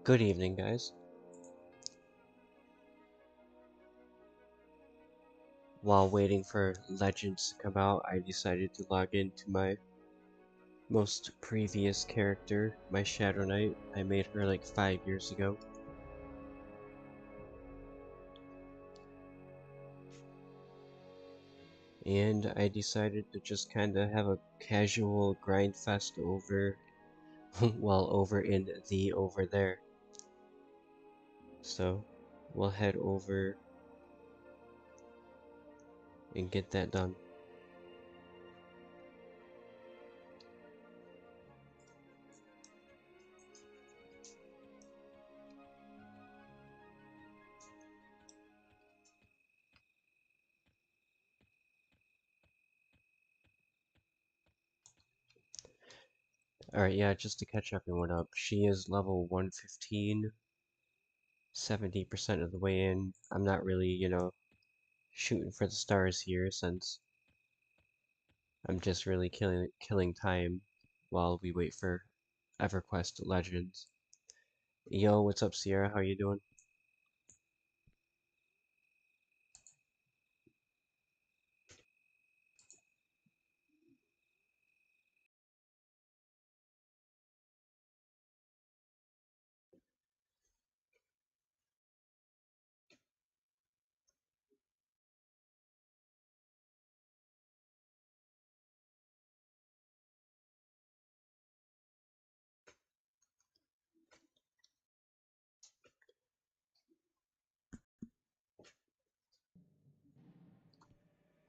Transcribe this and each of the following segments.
Good evening, guys. While waiting for Legends to come out, I decided to log into my most previous character, my Shadow Knight. I made her like 5 years ago. And I decided to just kinda have a casual grind fest over, well, over in the Overthere. So, we'll head over and get that done. Alright, yeah, just to catch everyone up, she is level 115, 70% of the way in. I'm not really, shooting for the stars here since I'm just really killing time while we wait for EverQuest Legends. Yo, what's up, Sierra? How you doing?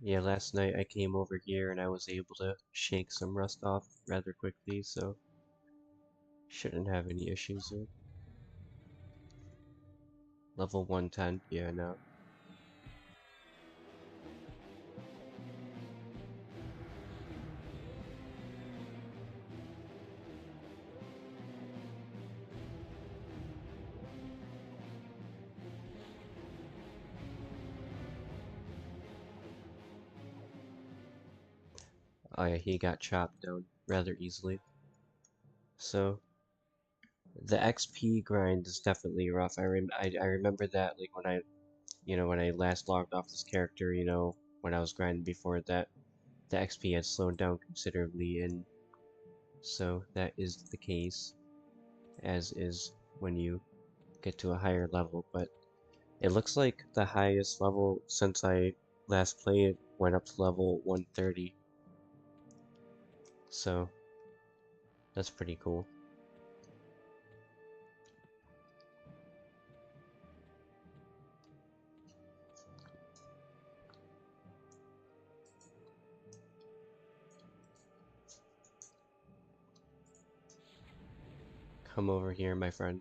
Yeah, last night I came over here and I was able to shake some rust off rather quickly, so shouldn't have any issues here. Level 110, yeah, no. Oh yeah, he got chopped down rather easily. So, the XP grind is definitely rough. I remember that, like, when I last logged off this character, when I was grinding before that, the XP had slowed down considerably, and so that is the case, as is when you get to a higher level. But it looks like the highest level since I last played went up to level 130, so that's pretty cool. Come over here, my friend.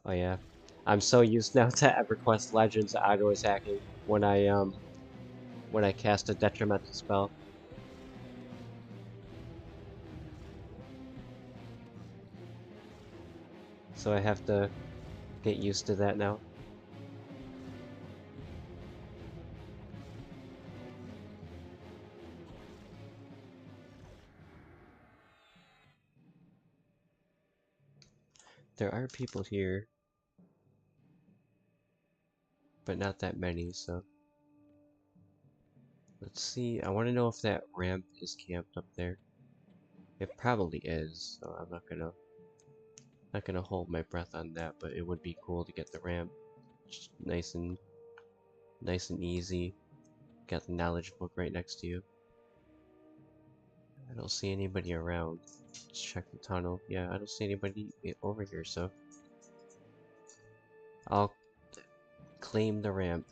Oh yeah, I'm so used now to EverQuest Legends auto attacking when I cast a detrimental spell. So I have to get used to that now. There are people here, but not that many, so let's see. I want to know if that ramp is camped up there. It probably is, so I'm not gonna hold my breath on that, but it would be cool to get the ramp just nice and easy. Got the knowledge book right next to you. I don't see anybody around. Let's check the tunnel. Yeah, I don't see anybody over here, so I'll claim the ramp.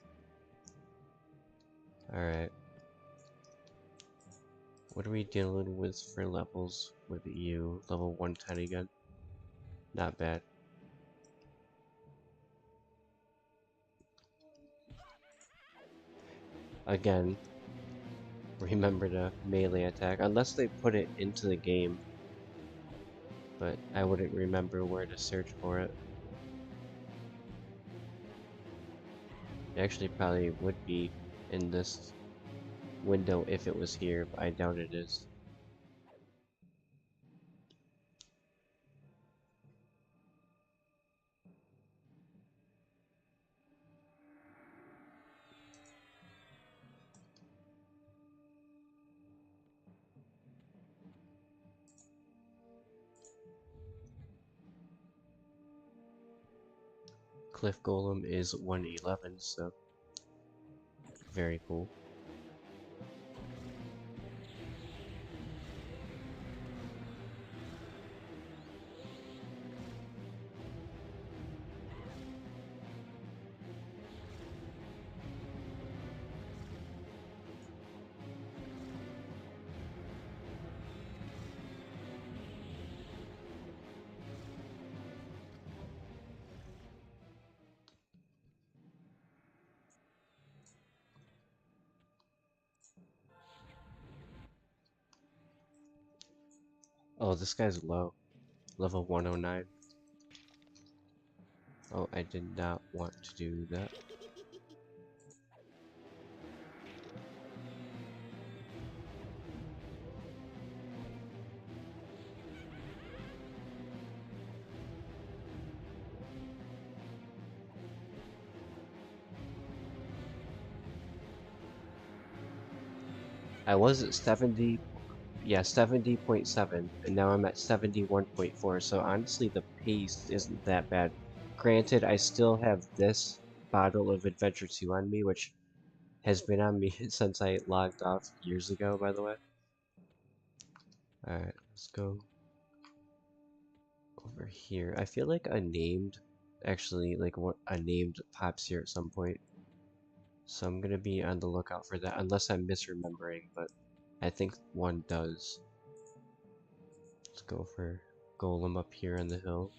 Alright. What are we dealing with for levels with you? Level 110 again? Not bad. Again, remember to melee attack, unless they put it into the game, but I wouldn't remember where to search for it. It actually probably would be in this window if it was here, but I doubt it is. Cliff Golem is 111, so very cool. Oh, this guy's low. Level 109. Oh, I did not want to do that. I was at 70, yeah, 70.7, and now I'm at 71.4, so honestly the pace isn't that bad. Granted, I still have this bottle of Adventure 2 on me, which has been on me since I logged off years ago, by the way. Alright, let's go over here. I feel like a named pops here at some point. So I'm gonna be on the lookout for that, unless I'm misremembering, but I think one does. Let's go for Golem up here on the hill.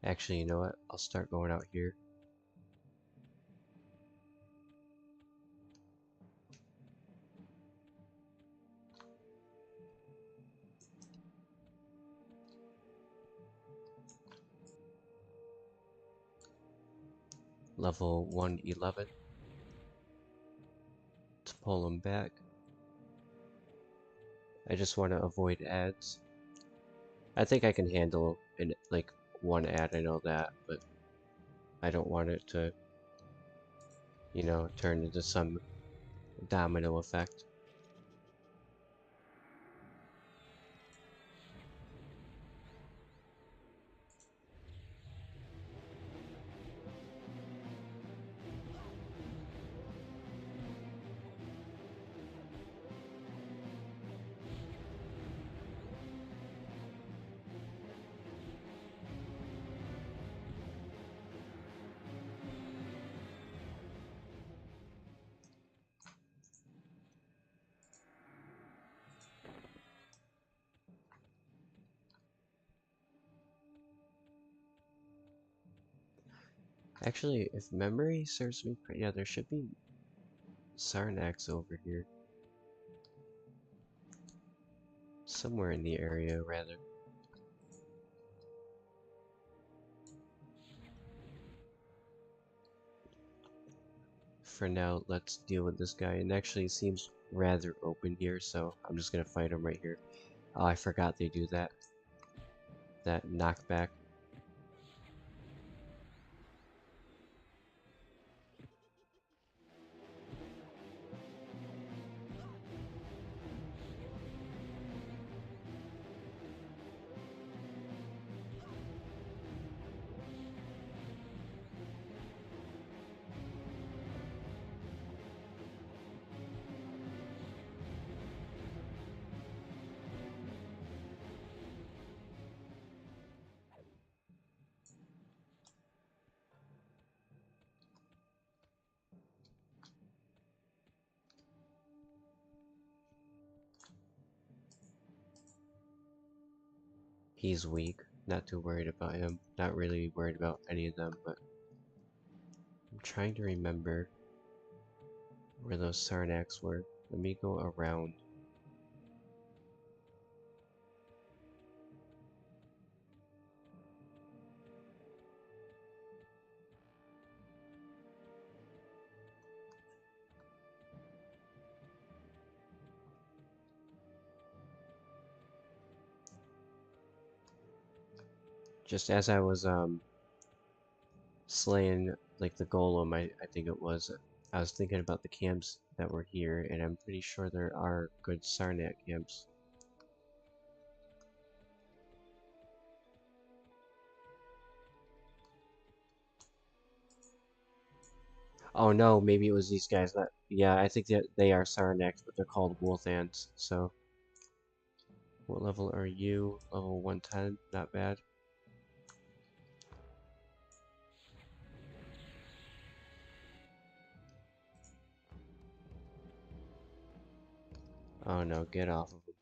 Actually, you know what? I'll start going out here. Level 111 to pull them back. I just want to avoid ads. I think I can handle like one ad, I know that, but I don't want it to, you know, turn into some domino effect. Actually, if memory serves me, yeah, there should be Sarnax over here. Somewhere in the area, rather. For now, let's deal with this guy. And actually, it seems rather open here, so I'm just gonna fight him right here. Oh, I forgot they do that. That knockback. He's weak. Not too worried about him. Not really worried about any of them, but I'm trying to remember where those Sarnax were. Let me go around. Just as I was slaying like the golem, I think it was, I was thinking about the camps that were here, and I'm pretty sure there are good Sarnak camps. Oh no, maybe it was these guys that, yeah, I think that they are Sarnax, but they're called Wolfthans, so. What level are you? Level 110, not bad. Oh no, get off of him.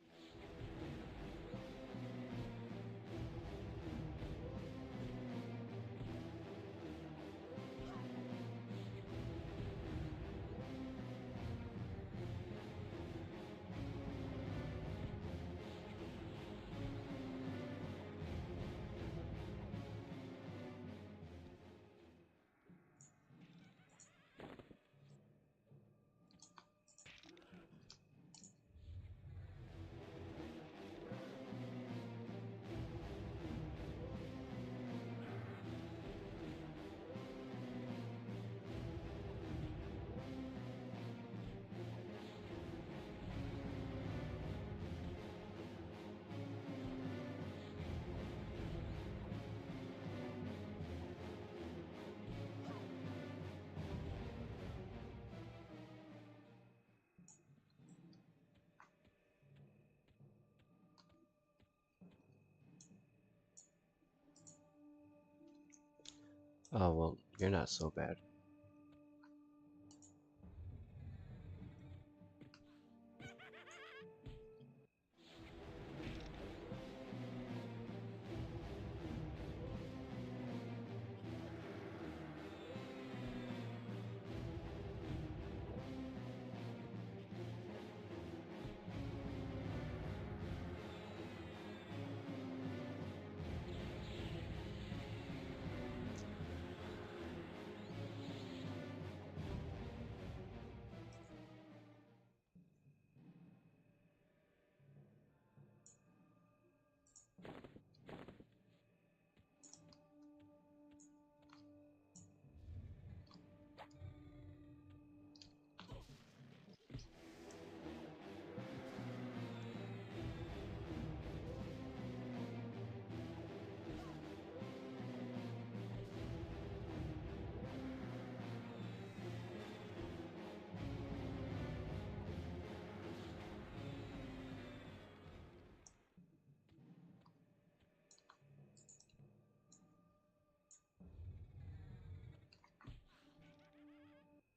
Oh well, you're not so bad.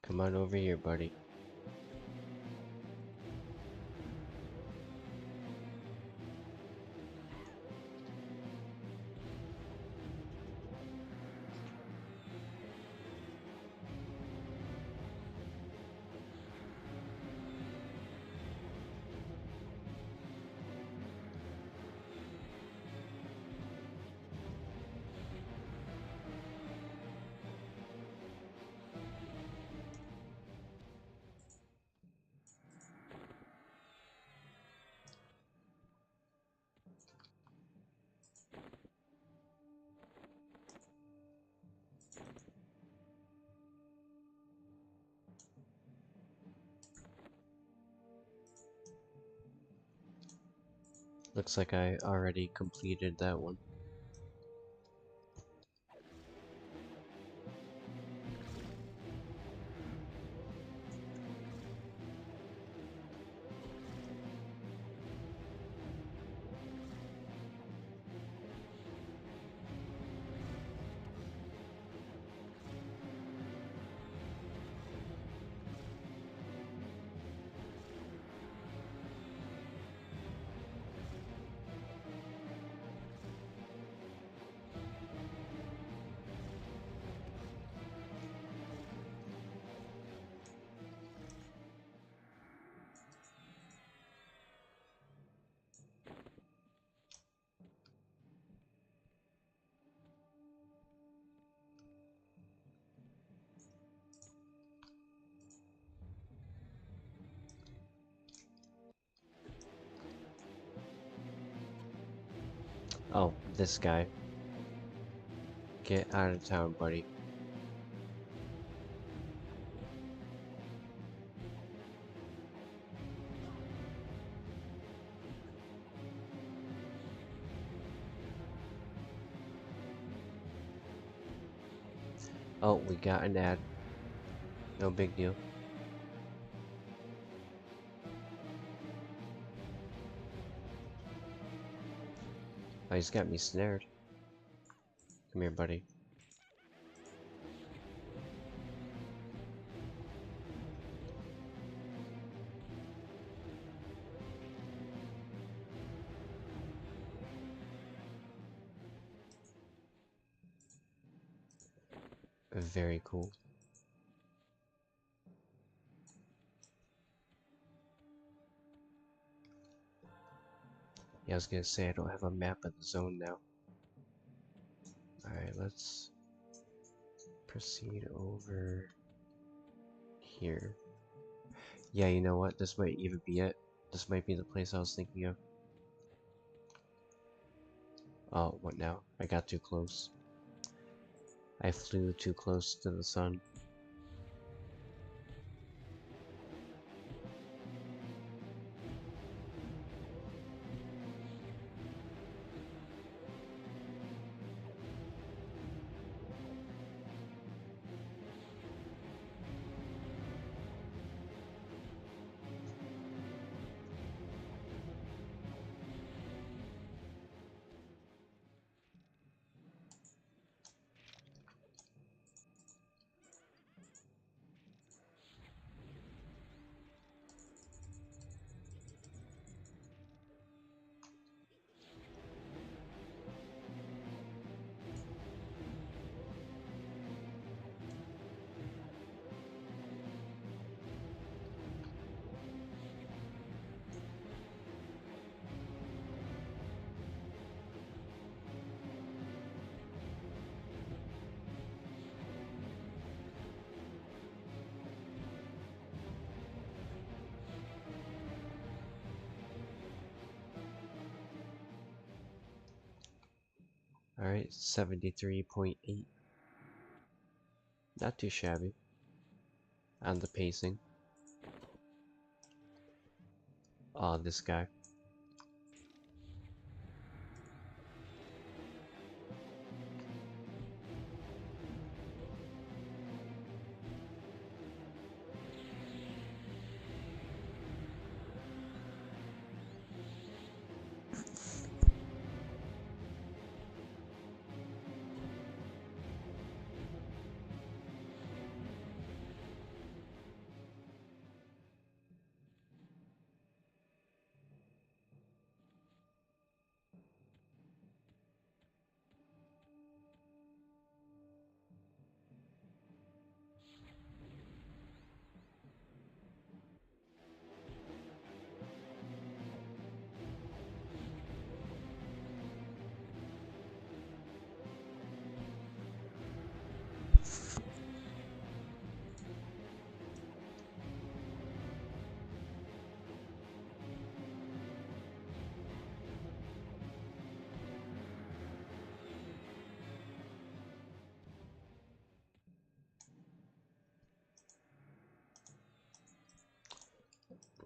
Come on over here, buddy. Looks like I already completed that one. Oh, this guy. Get out of town, buddy. Oh, we got an ad. No big deal. Oh, he's got me snared. Come here, buddy. Very cool. Yeah, I was gonna say I don't have a map of the zone now. Alright, let's proceed over here. Yeah, you know what? This might even be it. This might be the place I was thinking of. Oh, what now? I got too close. I flew too close to the sun. Alright, 73.8. Not too shabby. On the pacing. Oh, this guy.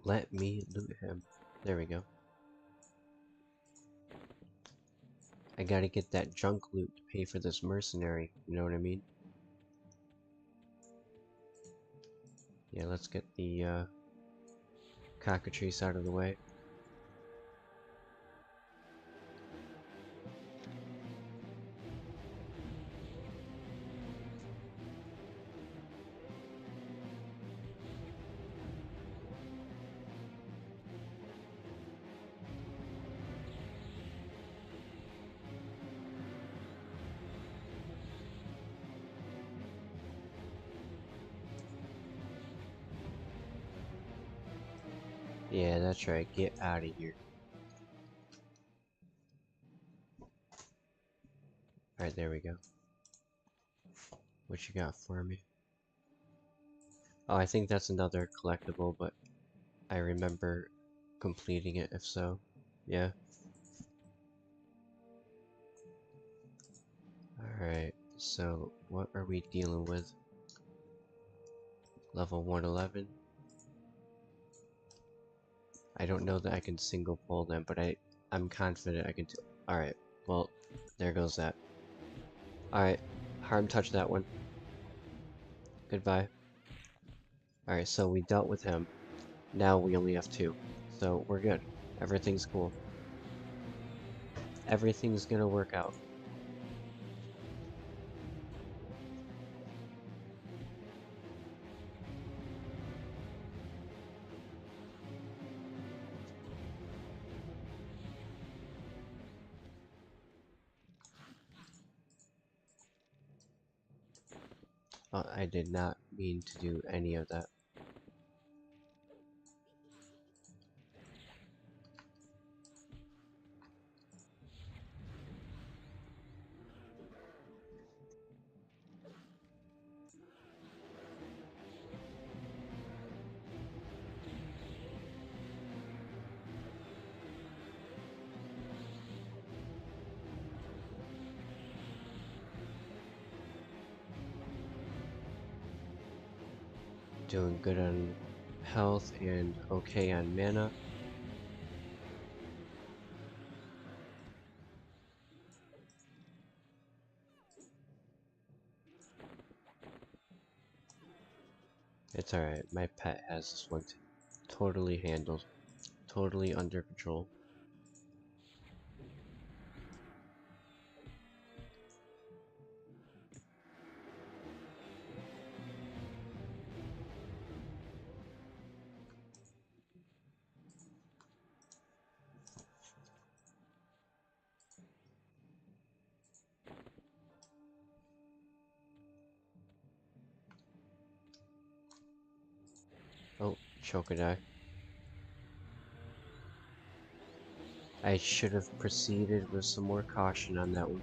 Let me loot him. There we go. I gotta get that junk loot to pay for this mercenary, you know what I mean? Yeah, let's get the cockatrice out of the way. Yeah, that's right, get out of here. Alright, there we go. What you got for me? Oh, I think that's another collectible, but I remember completing it if so. Yeah. so what are we dealing with? Level 111. I don't know that I can single pull them, but I'm confident I can do. Alright, well, there goes that. Alright, harm touch that one. Goodbye. Alright, so we dealt with him. Now we only have 2. So we're good. Everything's cool. Everything's gonna work out. I did not mean to do any of that. Doing good on health and okay on mana. It's alright, my pet has this one totally handled. Totally under control. Oh, Chokodai. I should have proceeded with some more caution on that one.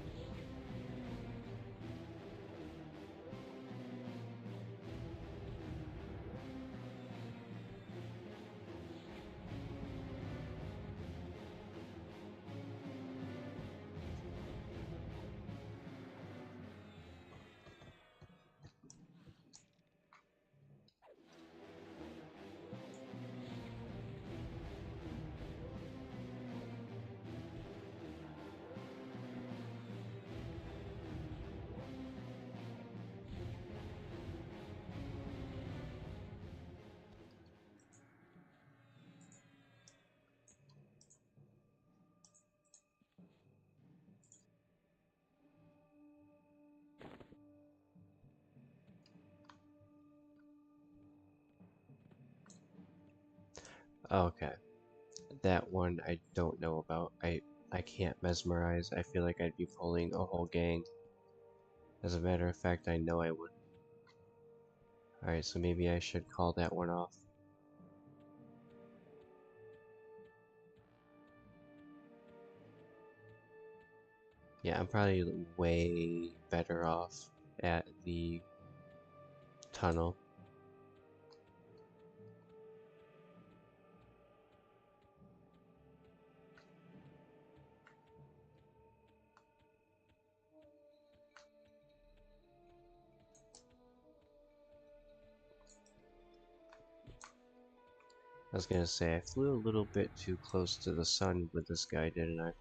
Okay. That one I don't know about. I can't mesmerize. I feel like I'd be pulling a whole gang. As a matter of fact, I know I would. Alright, so maybe I should call that one off. Yeah, I'm probably way better off at the tunnel. I was gonna say, I flew a little bit too close to the sun with this guy, didn't I?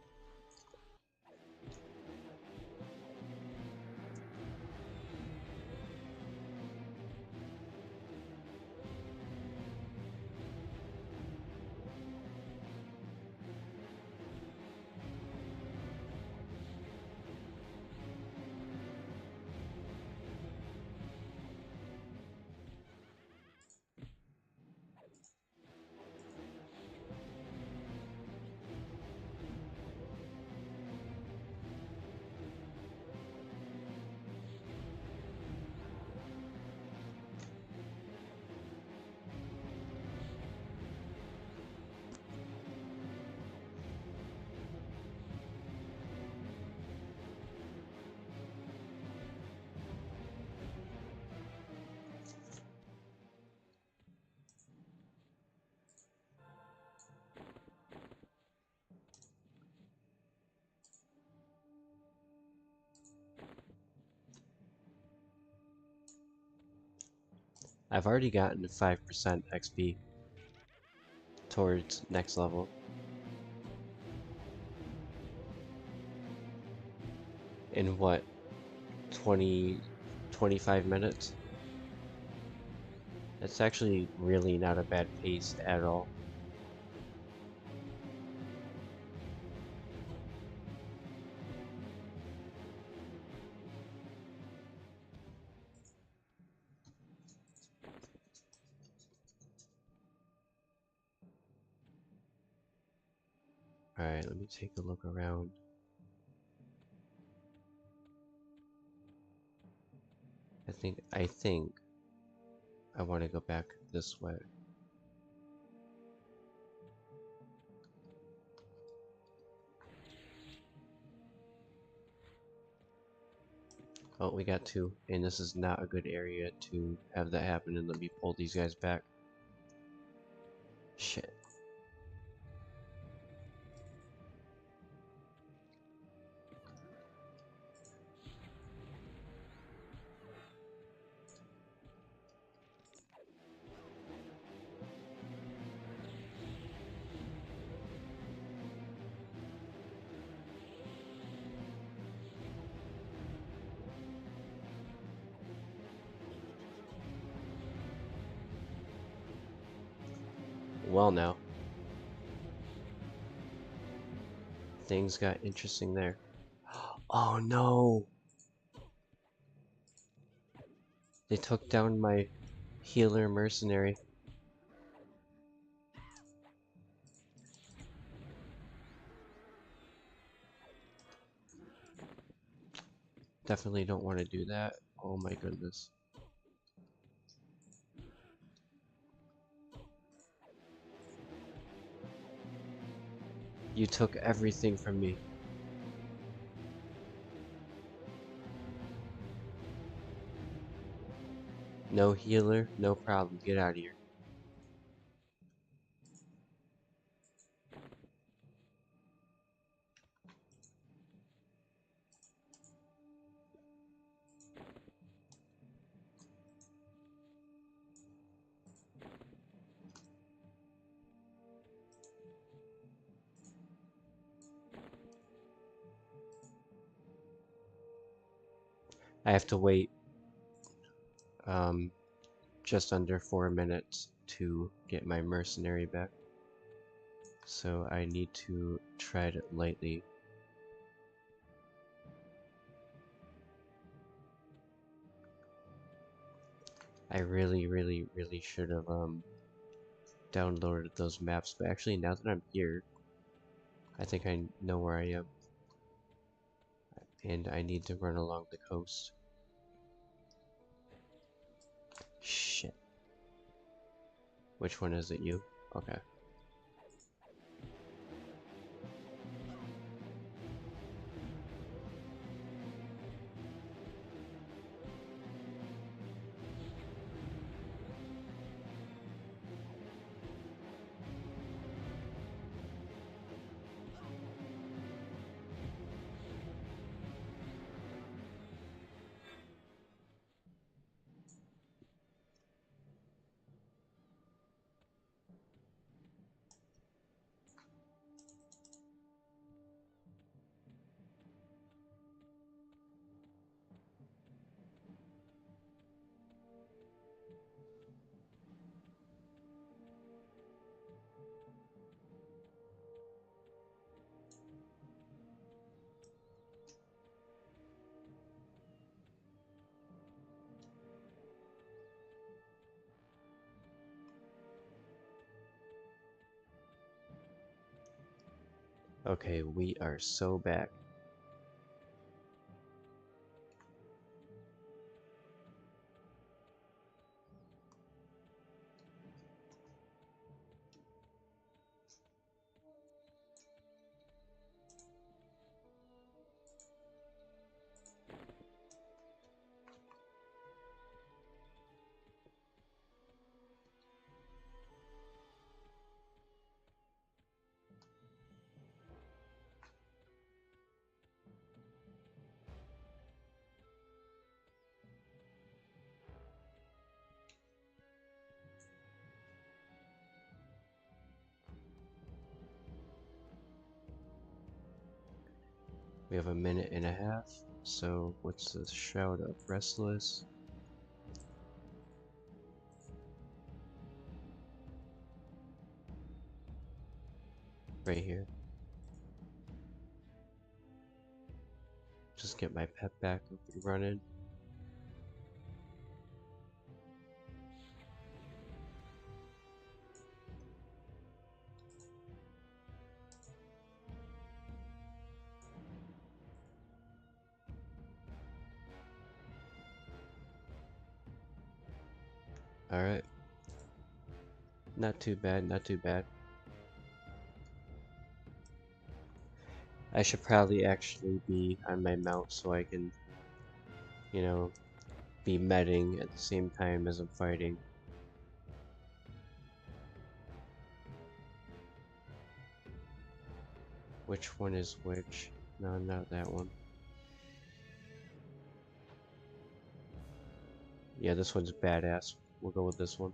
I've already gotten 5% XP towards next level. In what, 25 minutes? That's actually really not a bad pace at all. Alright, let me take a look around. I think I want to go back this way. Oh, we got two, and this is not a good area to have that happen, and let me pull these guys back. Shit. Well now. Things got interesting there. Oh no! They took down my healer mercenary. Definitely don't want to do that. Oh my goodness. You took everything from me. No healer, no problem. Get out of here. I have to wait um, just under 4 minutes to get my mercenary back. So I need to tread lightly. I really should have downloaded those maps, but actually now that I'm here, I think I know where I am. And I need to run along the coast. Shit. Which one is it, you? Okay. Okay, we are so back. We have a minute and a half. So what's the shout of restless? Right here. Just get my pet back up and running. Alright. Not too bad, not too bad. I should probably actually be on my mount so I can, you know, be medding at the same time as I'm fighting. Which one is which? No, not that one. Yeah, this one's badass. We'll go with this one.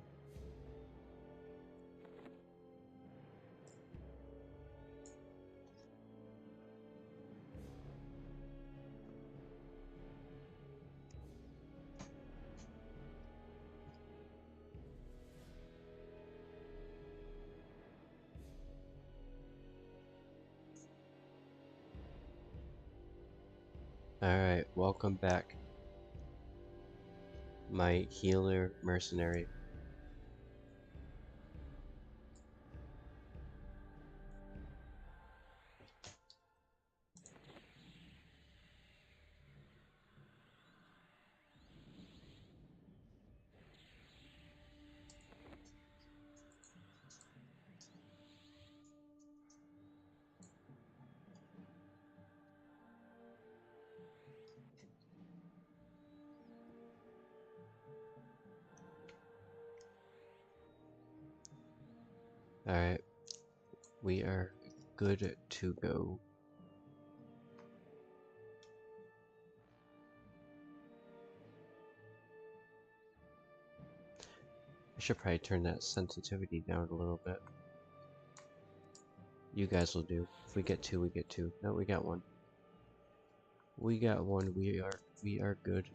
Alright, welcome back, my healer mercenary. Alright, we are good to go. I should probably turn that sensitivity down a little bit. You guys will do. If we get two, we get two. No, we got one. We got one. We are good.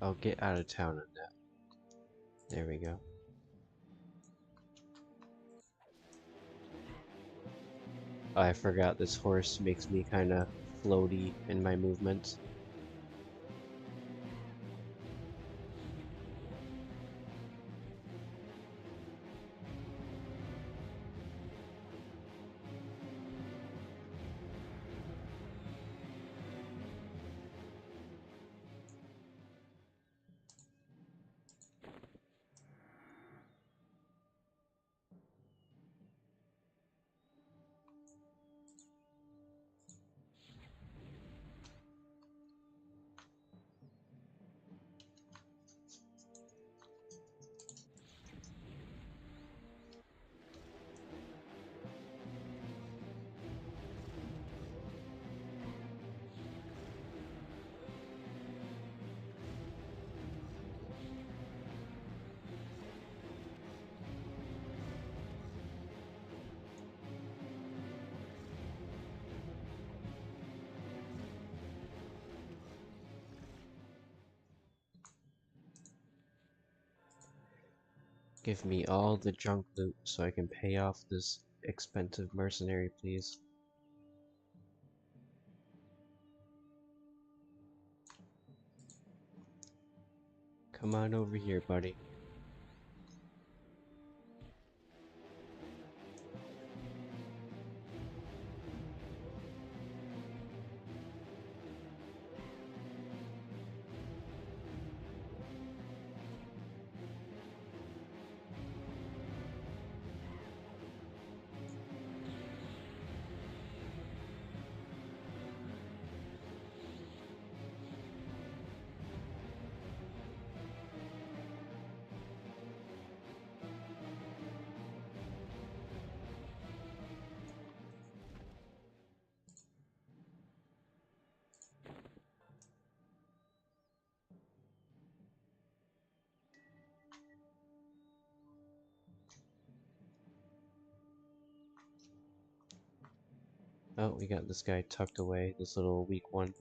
I'll get out of town on that. There we go. Oh, I forgot this horse makes me kinda floaty in my movements. Give me all the junk loot so I can pay off this expensive mercenary, please. Come on over here, buddy. Oh, we got this guy tucked away, this little weak one.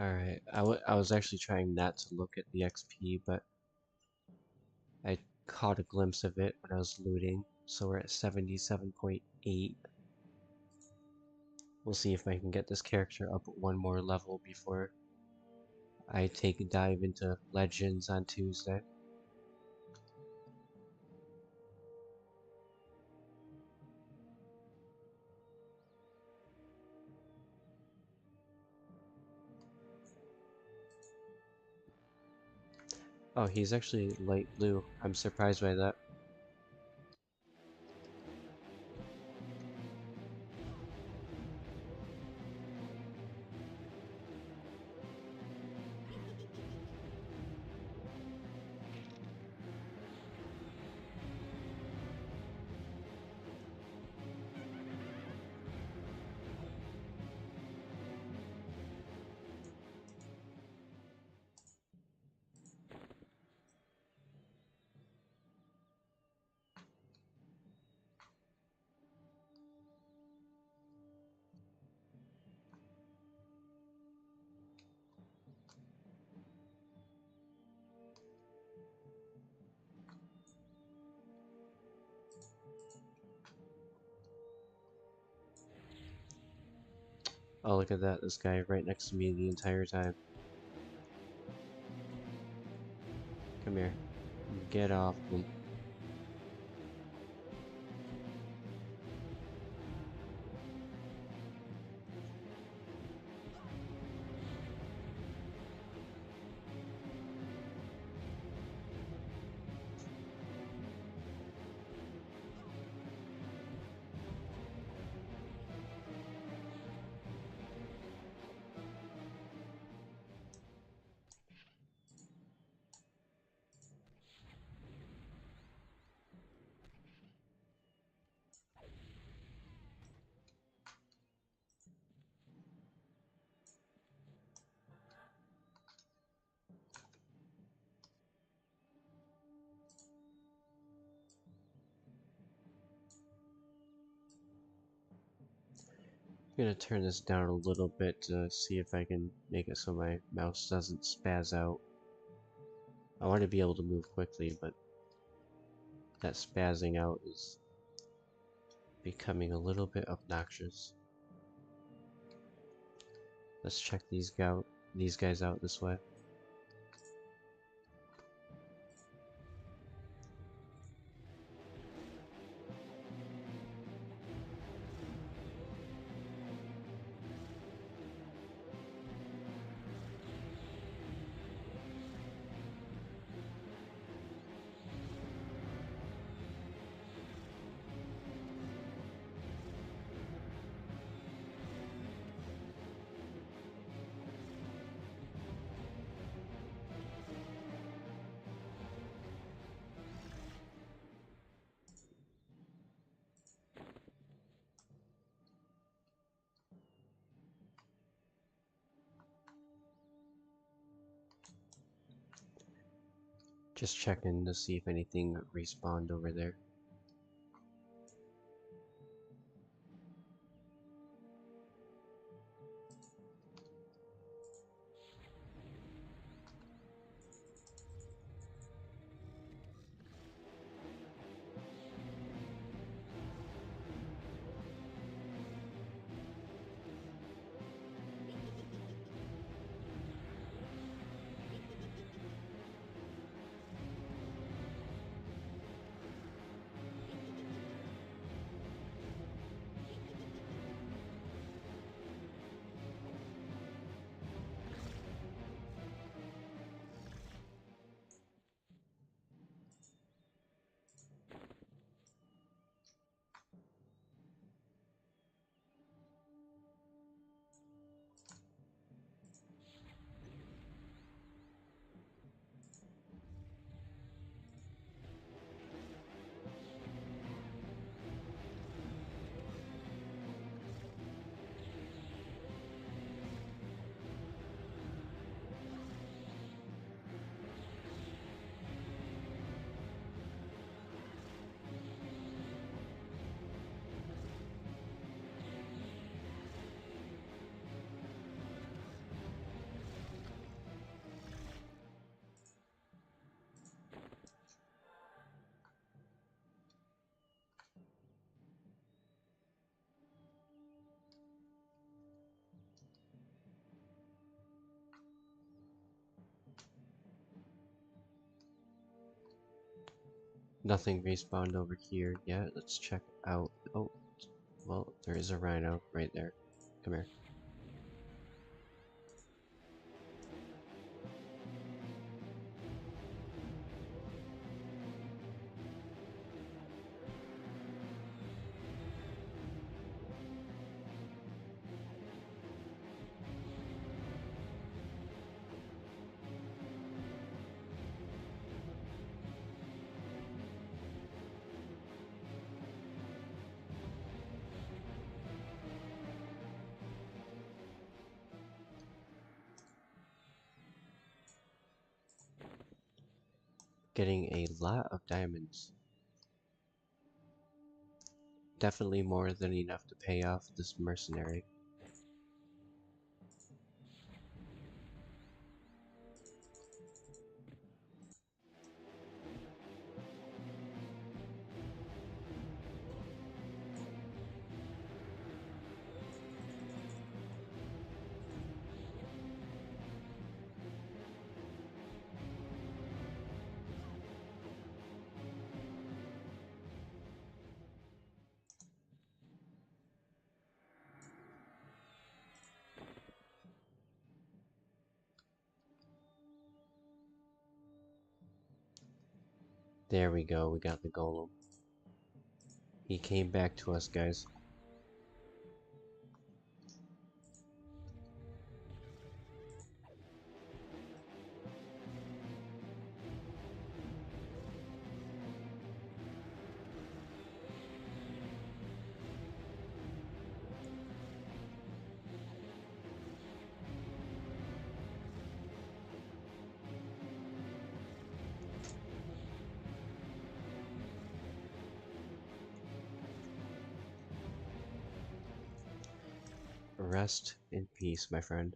Alright, I was actually trying not to look at the XP, but I caught a glimpse of it when I was looting, so we're at 77.8. We'll see if I can get this character up one more level before I take a dive into Legends on Tuesday. Oh, he's actually light blue. I'm surprised by that. Oh, look at that. This guy right next to me the entire time. Come here. Get off me. I'm gonna turn this down a little bit to see if I can make it so my mouse doesn't spaz out. I want to be able to move quickly, but that spazzing out is becoming a little bit obnoxious. Let's check these guys out this way. Just checking to see if anything respawned over there. Nothing respawned over here yet. Let's check out. Oh, well, there is a rhino right there. Come here. Getting a lot of diamonds. Definitely more than enough to pay off this mercenary. There we go, we got the golem. He came back to us, guys. Rest in peace, my friend.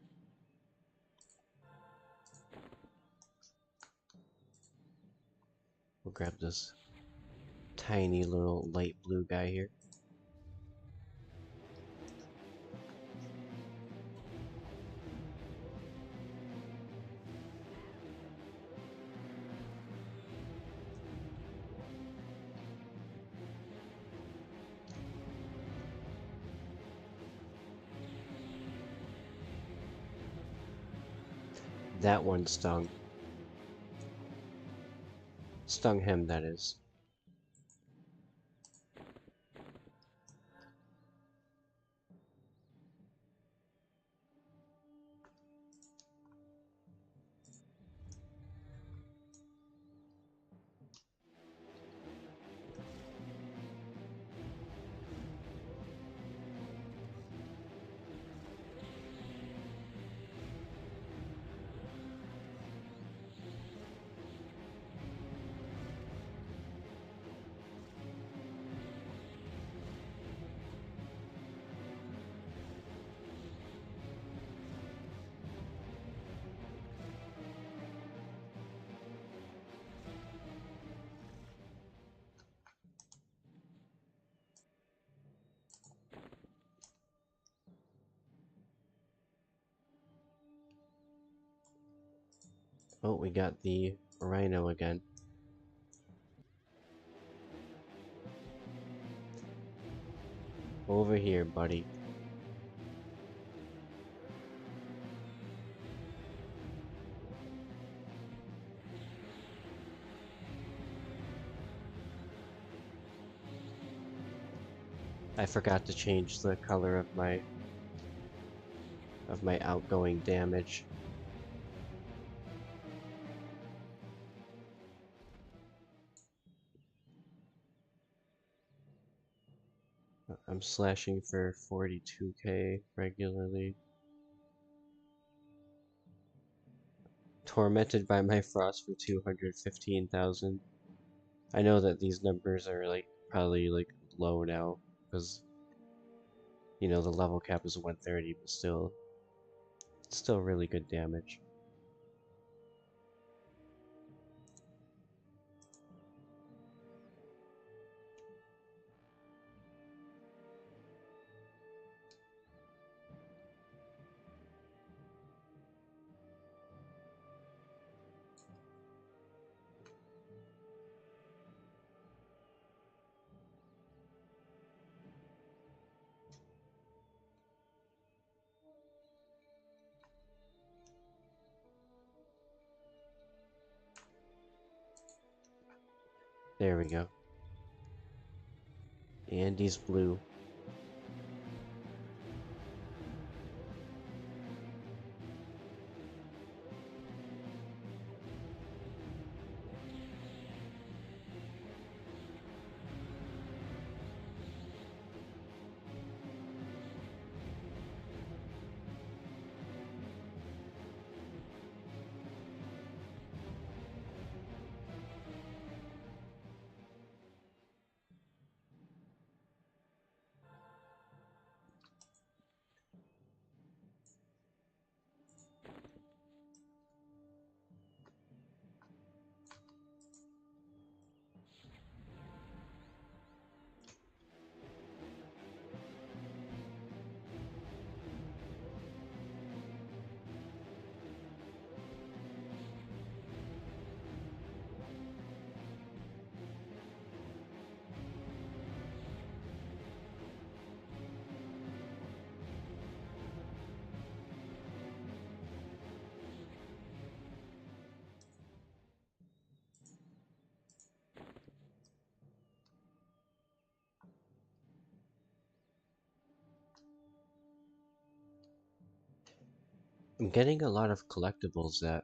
We'll grab this tiny little light blue guy here. That one stung. Stung him, that is. Oh, we got the rhino again. Over here, buddy. I forgot to change the color of my outgoing damage. I'm slashing for 42k regularly. Tormented by my frost for 215,000. I know that these numbers are like probably like low now because you know the level cap is 130, but still really good damage. There we go. Andy's blue. I'm getting a lot of collectibles that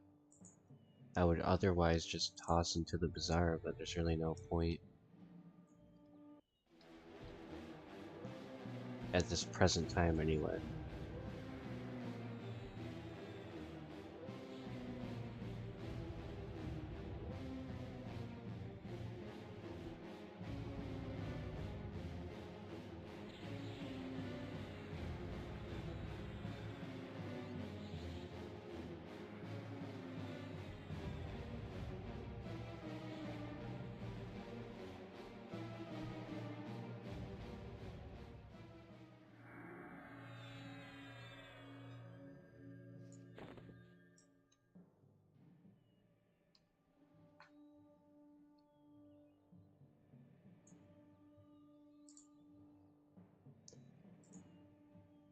I would otherwise just toss into the bazaar, but there's really no point at this present time anyway.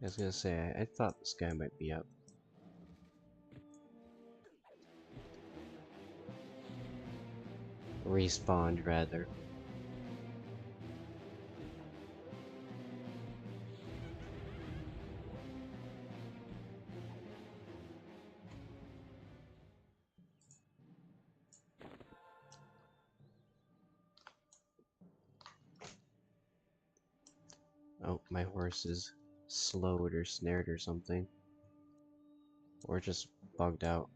I was gonna say, I thought this guy might be up. Respawned, rather. Oh, my horse is slowed or snared or something. Or just bugged out.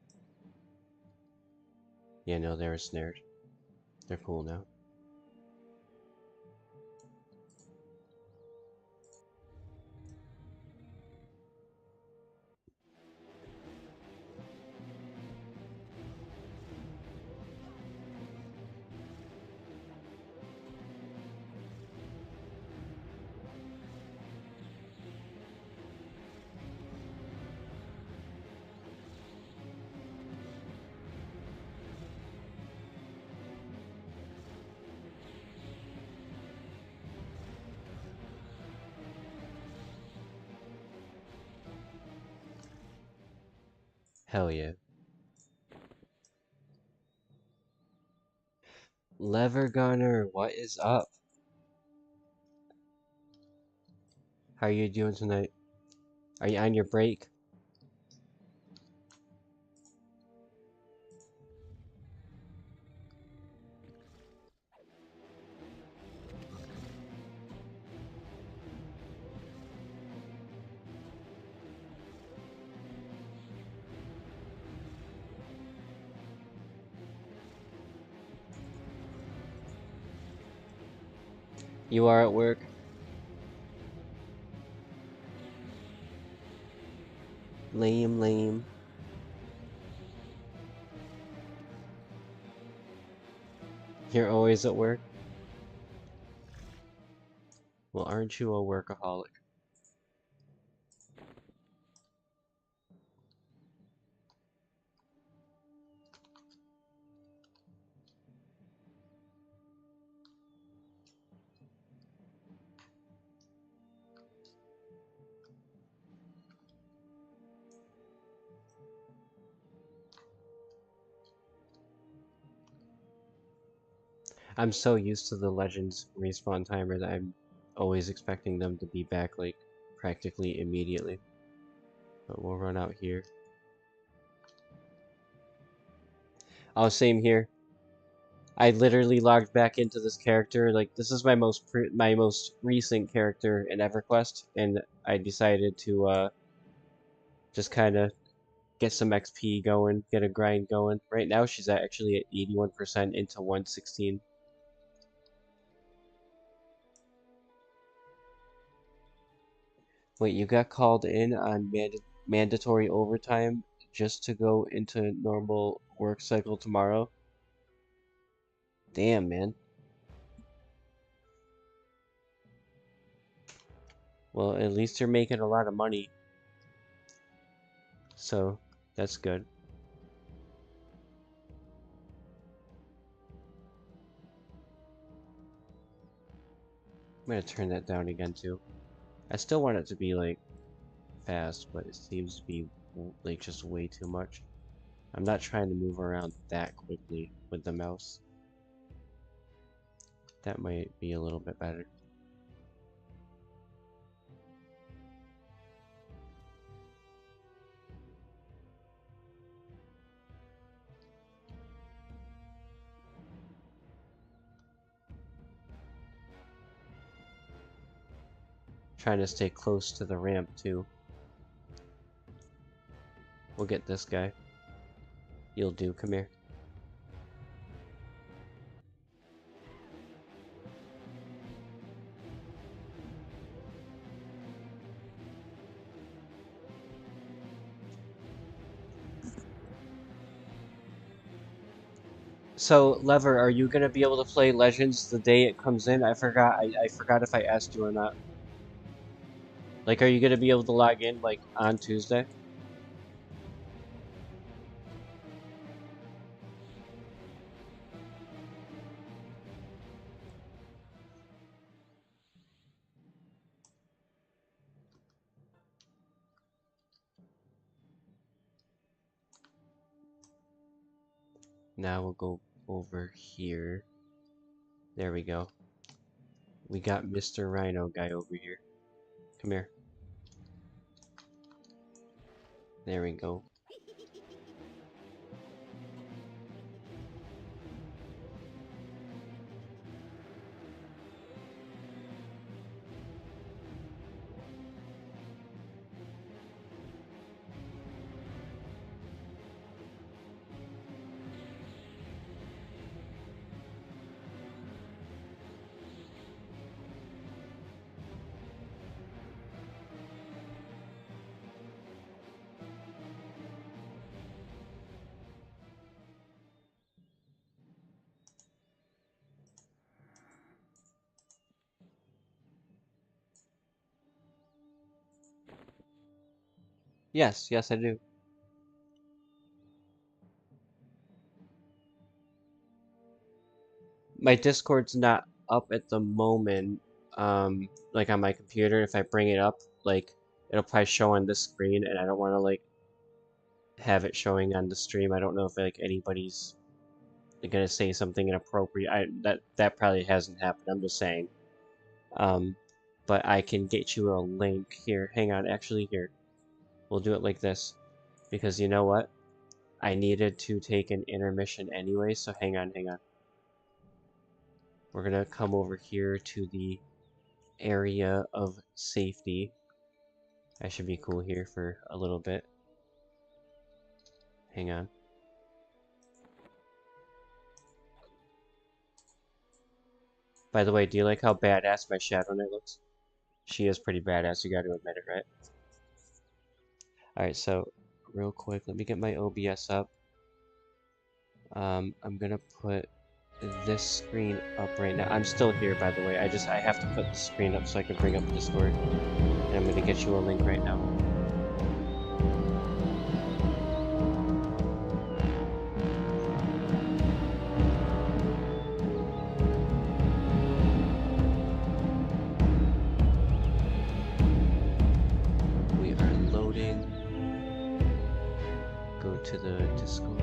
Yeah, no, they were snared. They're cool now. Hell yeah. Lever Gunner, what is up? How are you doing tonight? Are you on your break? You are at work? Lame, lame. You're always at work? Well, aren't you a workaholic? I'm so used to the Legends respawn timer that I'm always expecting them to be back like practically immediately. But we'll run out here. Oh, same here. I literally logged back into this character. Like, this is my most recent character in EverQuest, and I decided to just kind of get some XP going, get a grind going. Right now, she's actually at 81% into 116. Wait, you got called in on mandatory overtime just to go into normal work cycle tomorrow? Damn, man. Well, at least you're making a lot of money, so that's good. I'm gonna turn that down again too. I still want it to be like fast, but it seems to be like just way too much. I'm not trying to move around that quickly with the mouse. That might be a little bit better. Trying to stay close to the ramp too. We'll get this guy. You'll do, come here. So, Lever, are you gonna be able to play Legends the day it comes in? I forgot if I asked you or not. Like, are you gonna be able to log in, like, on Tuesday? Now we'll go over here. There we go. We got Mr. Rhino guy over here. Come here. There we go. Yes, yes I do. My Discord's not up at the moment, like on my computer. If I bring it up, like, it'll probably show on this screen, and I don't want to, like, have it showing on the stream. I don't know if, like, anybody's gonna say something inappropriate. That probably hasn't happened, I'm just saying. But I can get you a link here. Hang on, actually, here. We'll do it like this. Because you know what? I needed to take an intermission anyway, so hang on, hang on. We're gonna come over here to the area of safety. I should be cool here for a little bit. Hang on. By the way, do you like how badass my Shadow Knight looks? She is pretty badass, you gotta admit it, right? Alright, so real quick, let me get my OBS up. I'm gonna put this screen up right now. I'm still here, by the way. I have to put the screen up so I can bring up Discord. And I'm gonna get you a link right now. We are loading. Go to the Discord.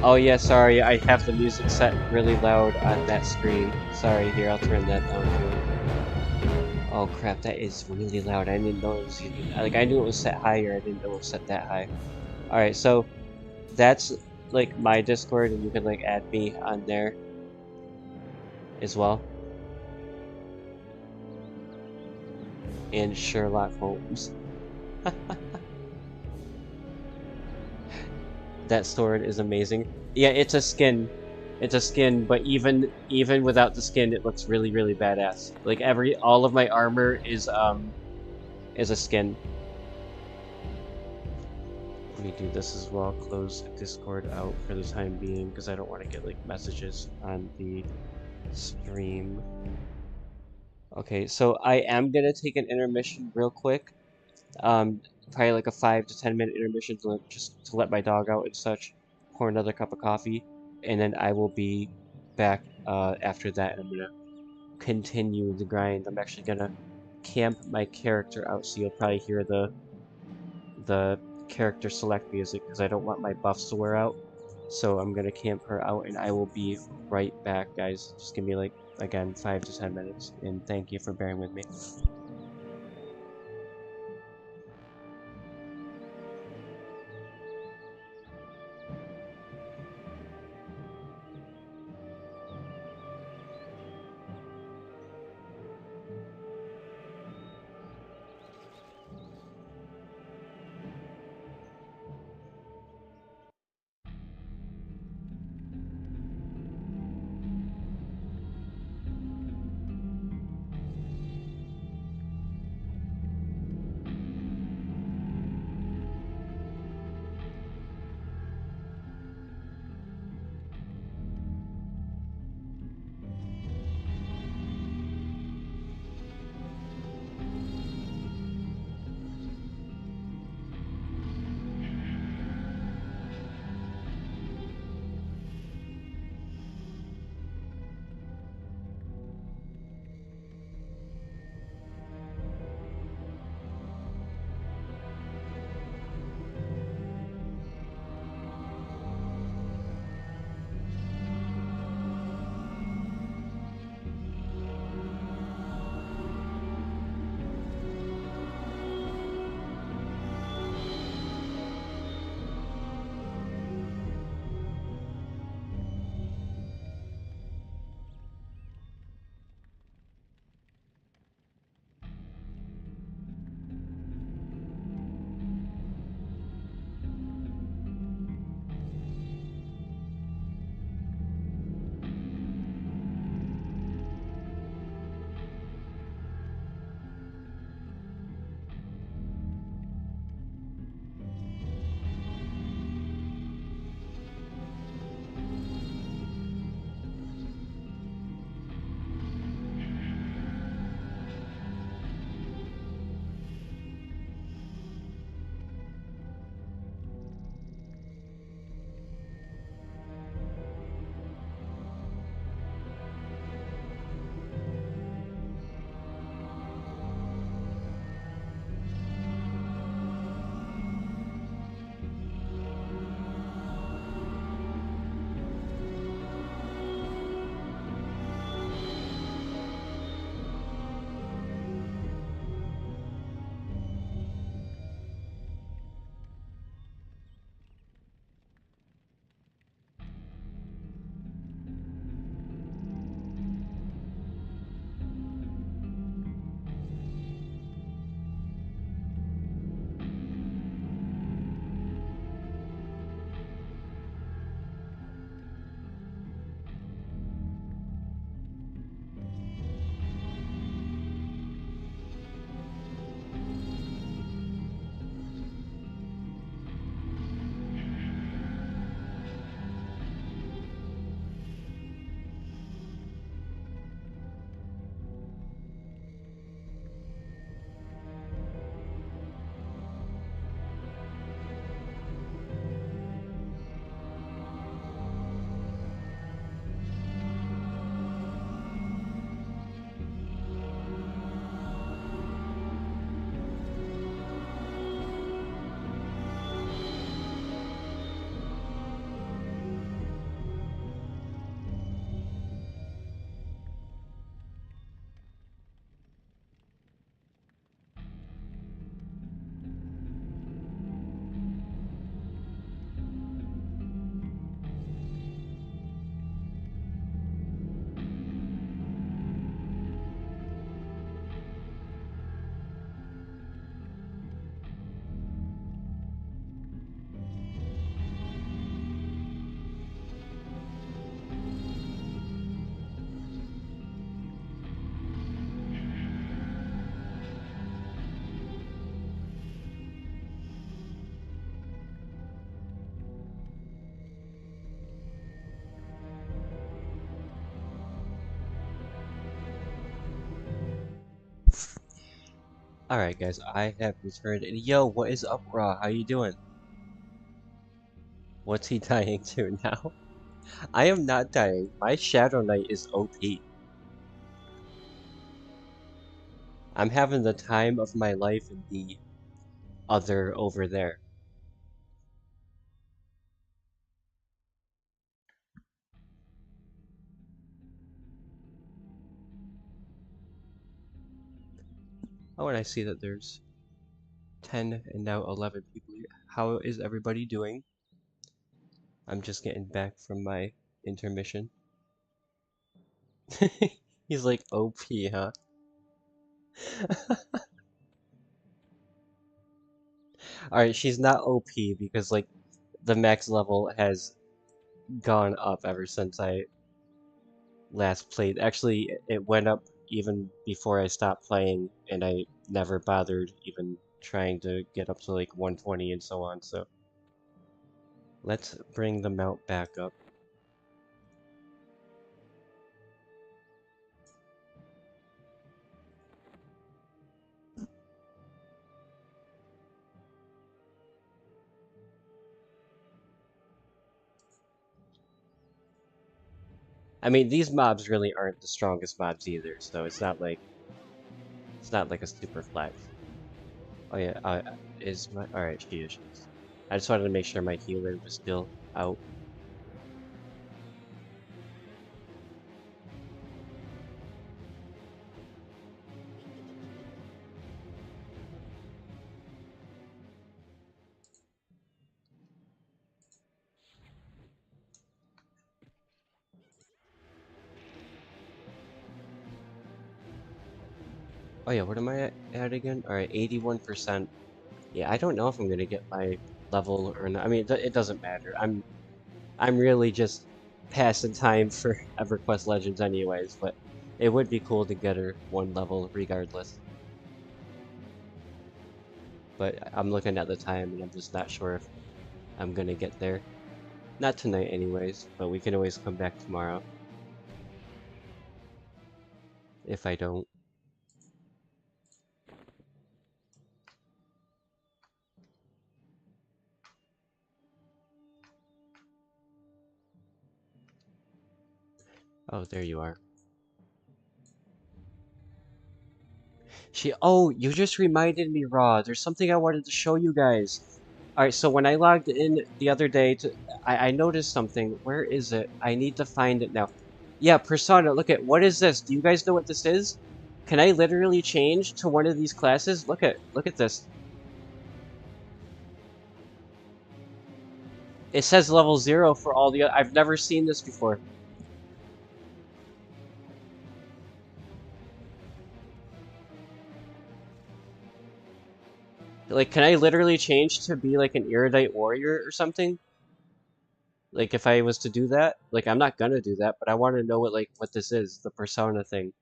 Oh yeah, sorry, I have the music set really loud on that screen. Sorry, here, I'll turn that down too. Oh crap, that is really loud. I didn't know it was even, like, I knew it was set higher, I didn't know it was set that high. Alright, so that's like my Discord, and you can like add me on there as well. And Sherlock Holmes. That sword is amazing. Yeah, it's a skin. It's a skin, but even without the skin, it looks really, really badass. Like all of my armor is a skin. Let me do this as well. Close Discord out for the time being because I don't want to get like messages on the stream. Okay, so I am gonna take an intermission real quick. Um, Probably like a 5 to 10 minute intermission to just to let my dog out and such. Pour another cup of coffee, and then I will be back after that. And I'm gonna continue the grind. I'm actually gonna camp my character out, so you'll probably hear the character select music because I don't want my buffs to wear out. So I'm gonna camp her out, and I will be right back, guys. Just give me like again 5 to 10 minutes, and thank you for bearing with me. Alright guys, I have returned, and yo, what is up, Raw? How you doing? What's he dying to now? I am not dying. My Shadow Knight is OP. I'm having the time of my life in the other over there. Oh, and I see that there's 10 and now 11 people here. How is everybody doing? I'm just getting back from my intermission. He's like OP, huh? Alright, she's not OP because like the max level has gone up ever since I last played. Actually, it went up even before I stopped playing, and I never bothered even trying to get up to like 120 and so on. So let's bring the mount back up. I mean, these mobs really aren't the strongest mobs either, so it's not like a super flex. Oh yeah, is my all right? She is. She is. I just wanted to make sure my healer was still out. Oh yeah, what am I at again? All right, 81%. Yeah, I don't know if I'm gonna get my level or not. I mean, it doesn't matter. I'm really just passing time for EverQuest Legends anyways, but it would be cool to get her one level regardless. But I'm looking at the time and I'm just not sure if I'm gonna get there. Not tonight anyways, but we can always come back tomorrow if I don't. Oh, there you are. Oh, you just reminded me, Raw. There's something I wanted to show you guys. Alright, so when I logged in the other day I noticed something. Where is it? I need to find it now. Yeah, Persona, look at, what is this? Do you guys know what this is? Can I literally change to one of these classes? Look at this. It says level 0 for all the I've never seen this before. Like, can I literally change to be like an erudite warrior or something? Like, if I was to do that? Like, I'm not gonna do that, but I want to know what this is, the Persona thing.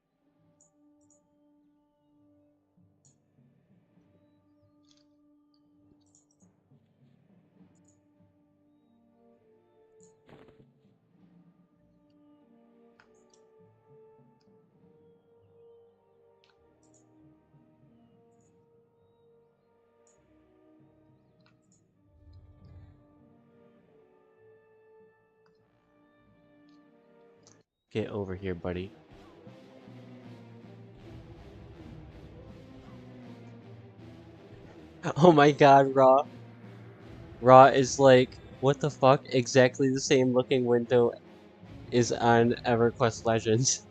Get over here, buddy. Oh my god, Raw. Raw is like, what the fuck? Exactly the same looking window is on EverQuest Legends.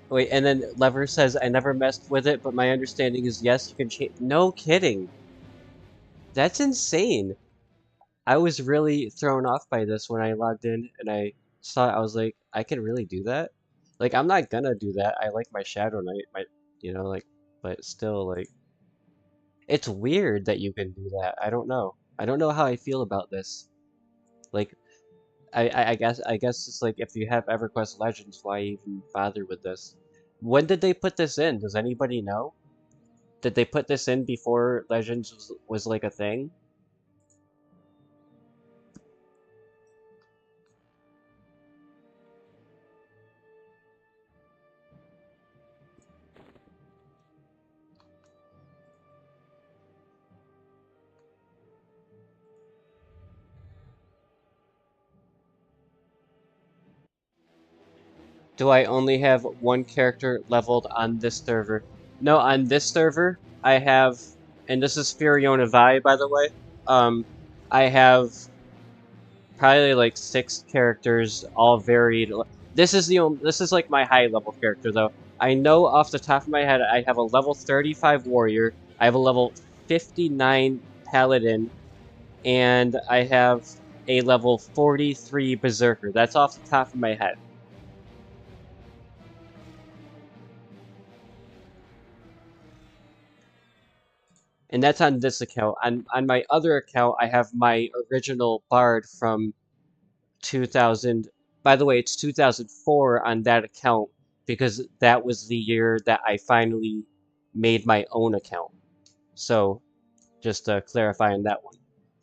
Wait, and then Lever says, I never messed with it, but my understanding is yes, you can change. No kidding. That's insane. I was really thrown off by this when I logged in and I saw it. I was like, I can really do that? Like, I'm not gonna do that. I like my Shadow Knight, like, but still, like, it's weird that you can do that. I don't know. I don't know how I feel about this. Like, I guess it's like if you have EverQuest Legends, why even bother with this? When did they put this in? Does anybody know? Did they put this in before Legends was like a thing? Do I only have one character leveled on this server? No, on this server, I have, and this is Furiona Vi, by the way. I have probably like 6 characters, all varied. This is like my high level character though. I know off the top of my head, I have a level 35 warrior, I have a level 59 paladin, and I have a level 43 berserker. That's off the top of my head. And that's on this account. On my other account, I have my original bard from 2000. By the way, it's 2004 on that account because that was the year that I finally made my own account. So, just to clarify on that one.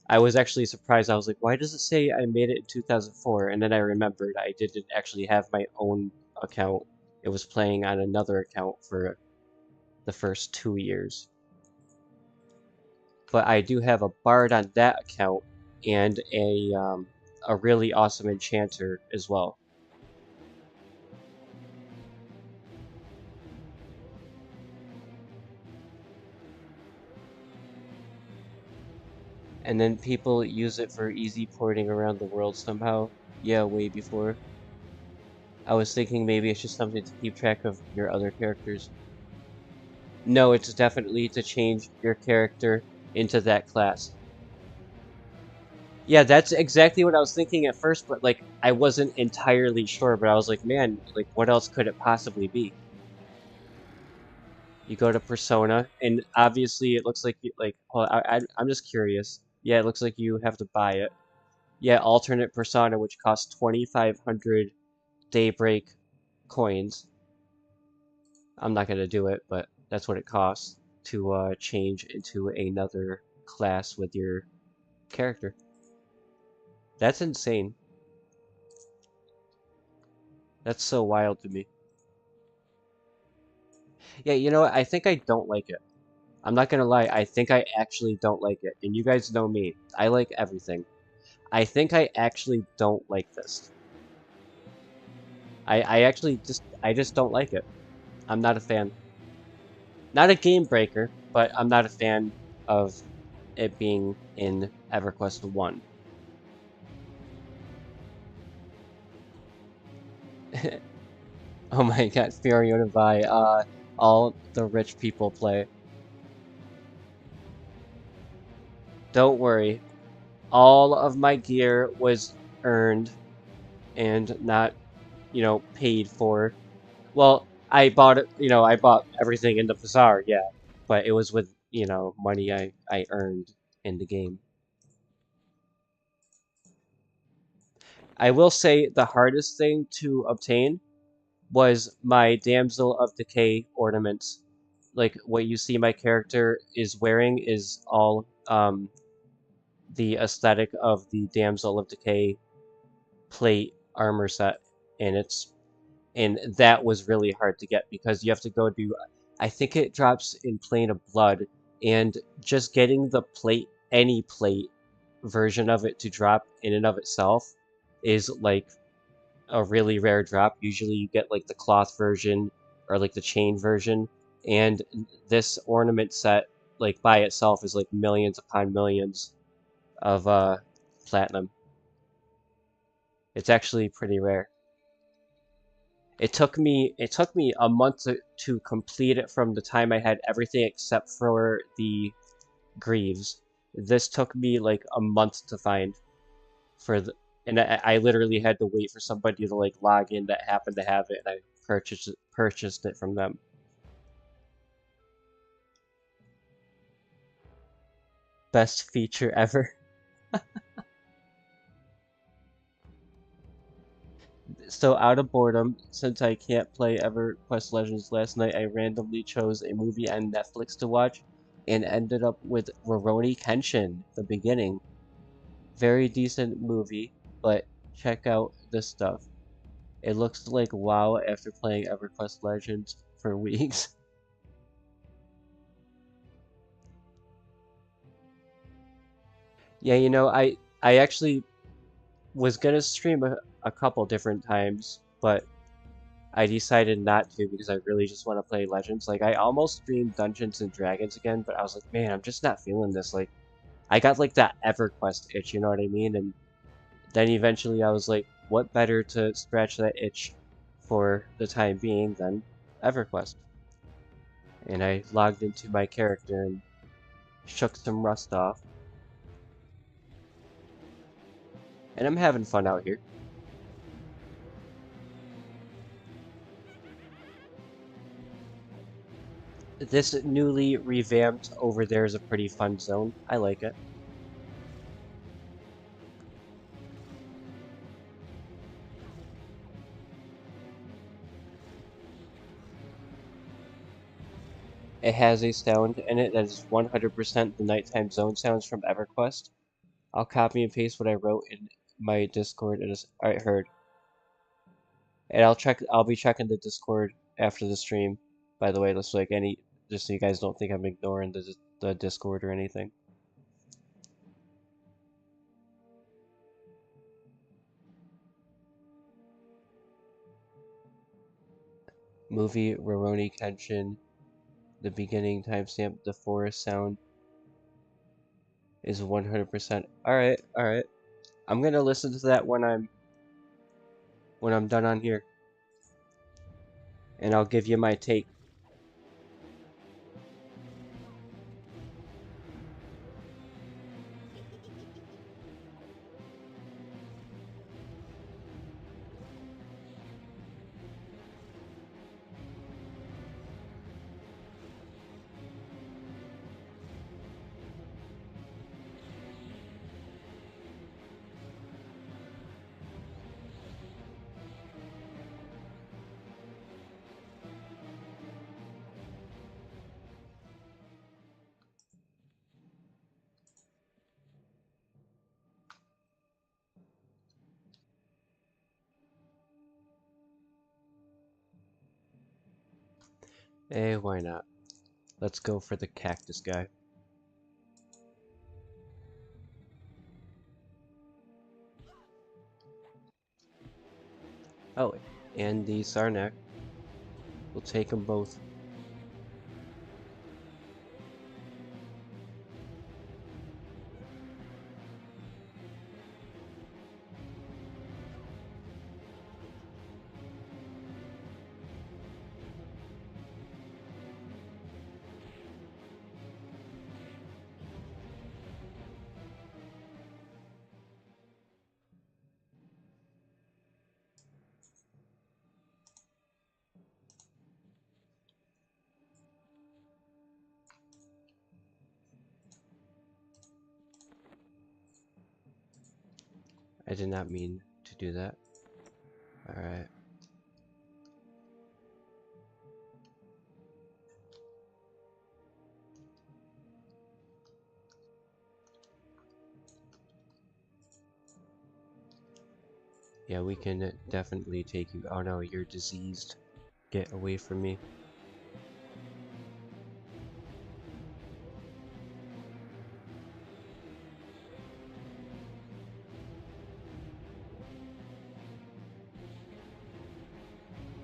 I was actually surprised. I was like, why does it say I made it in 2004? And then I remembered I didn't actually have my own account. It was playing on another account for the first 2 years. But I do have a bard on that account and a really awesome enchanter as well. And then people use it for easy porting around the world somehow. Yeah, way before. I was thinking maybe it's just something to keep track of your other characters. No, it's definitely to change your character into that class. Yeah, that's exactly what I was thinking at first, but like I wasn't entirely sure, but I was like, man, like what else could it possibly be? You go to Persona, and obviously it looks like you like. Hold on, I'm just curious. Yeah, it looks like you have to buy it. Yeah, alternate Persona, which costs 2,500 Daybreak coins. I'm not gonna do it, but that's what it costs to change into another class with your character. That's insane. That's so wild to me. Yeah, you know what? I think I don't like it. I'm not gonna lie, I think I actually don't like it. And you guys know me. I like everything. I think I actually don't like this. I actually I just don't like it. I'm not a fan. Not a game breaker, but I'm not a fan of it being in EverQuest 1. Oh my god, Fioriona Vi, all the rich people play. Don't worry. All of my gear was earned and not, paid for. Well, I bought it, I bought everything in the bazaar, yeah, but it was with, money I earned in the game. I will say the hardest thing to obtain was my Damsel of Decay ornaments. Like what you see my character is wearing is all the aesthetic of the Damsel of Decay plate armor set, and that was really hard to get because you have to go do, I think it drops in Plane of Blood, and just getting the plate, any plate version of it to drop in and of itself is like a really rare drop. Usually you get like the cloth version or like the chain version, and this ornament set like by itself is like millions upon millions of platinum. It's actually pretty rare. It took me a month to complete it from the time I had everything except for the greaves. This took me like a month to find for the and I literally had to wait for somebody to like log in that happened to have it, and I purchased it from them. Best feature ever. So out of boredom, since I can't play EverQuest Legends last night, I randomly chose a movie on Netflix to watch and ended up with Rurouni Kenshin, the beginning. Very decent movie, but check out this stuff. It looks like WoW after playing EverQuest Legends for weeks. Yeah, I actually was gonna stream a couple different times, but I decided not to because I really just want to play Legends. Like, I almost streamed Dungeons and Dragons again, but I was like, man, I'm just not feeling this. Like, I got like that EverQuest itch, you know what I mean? And then eventually I was like, what better to scratch that itch for the time being than EverQuest? And I logged into my character and shook some rust off. And I'm having fun out here. This newly revamped Overthere is a pretty fun zone. I like it. It has a sound in it that is 100% the nighttime zone sounds from EverQuest. I'll copy and paste what I wrote in my Discord. Alright, heard. And I'll be checking the Discord after the stream, by the way, just so you guys don't think I'm ignoring the Discord or anything. Movie Rurouni Kenshin, the beginning timestamp, the forest sound is 100%. Alright, alright. I'm gonna listen to that when I'm done on here. And I'll give you my take. Eh, why not? Let's go for the cactus guy. Oh, and the Sarnak. We'll take them both. I did not mean to do that. Alright. Yeah, we can definitely take you. Oh no, you're diseased. Get away from me.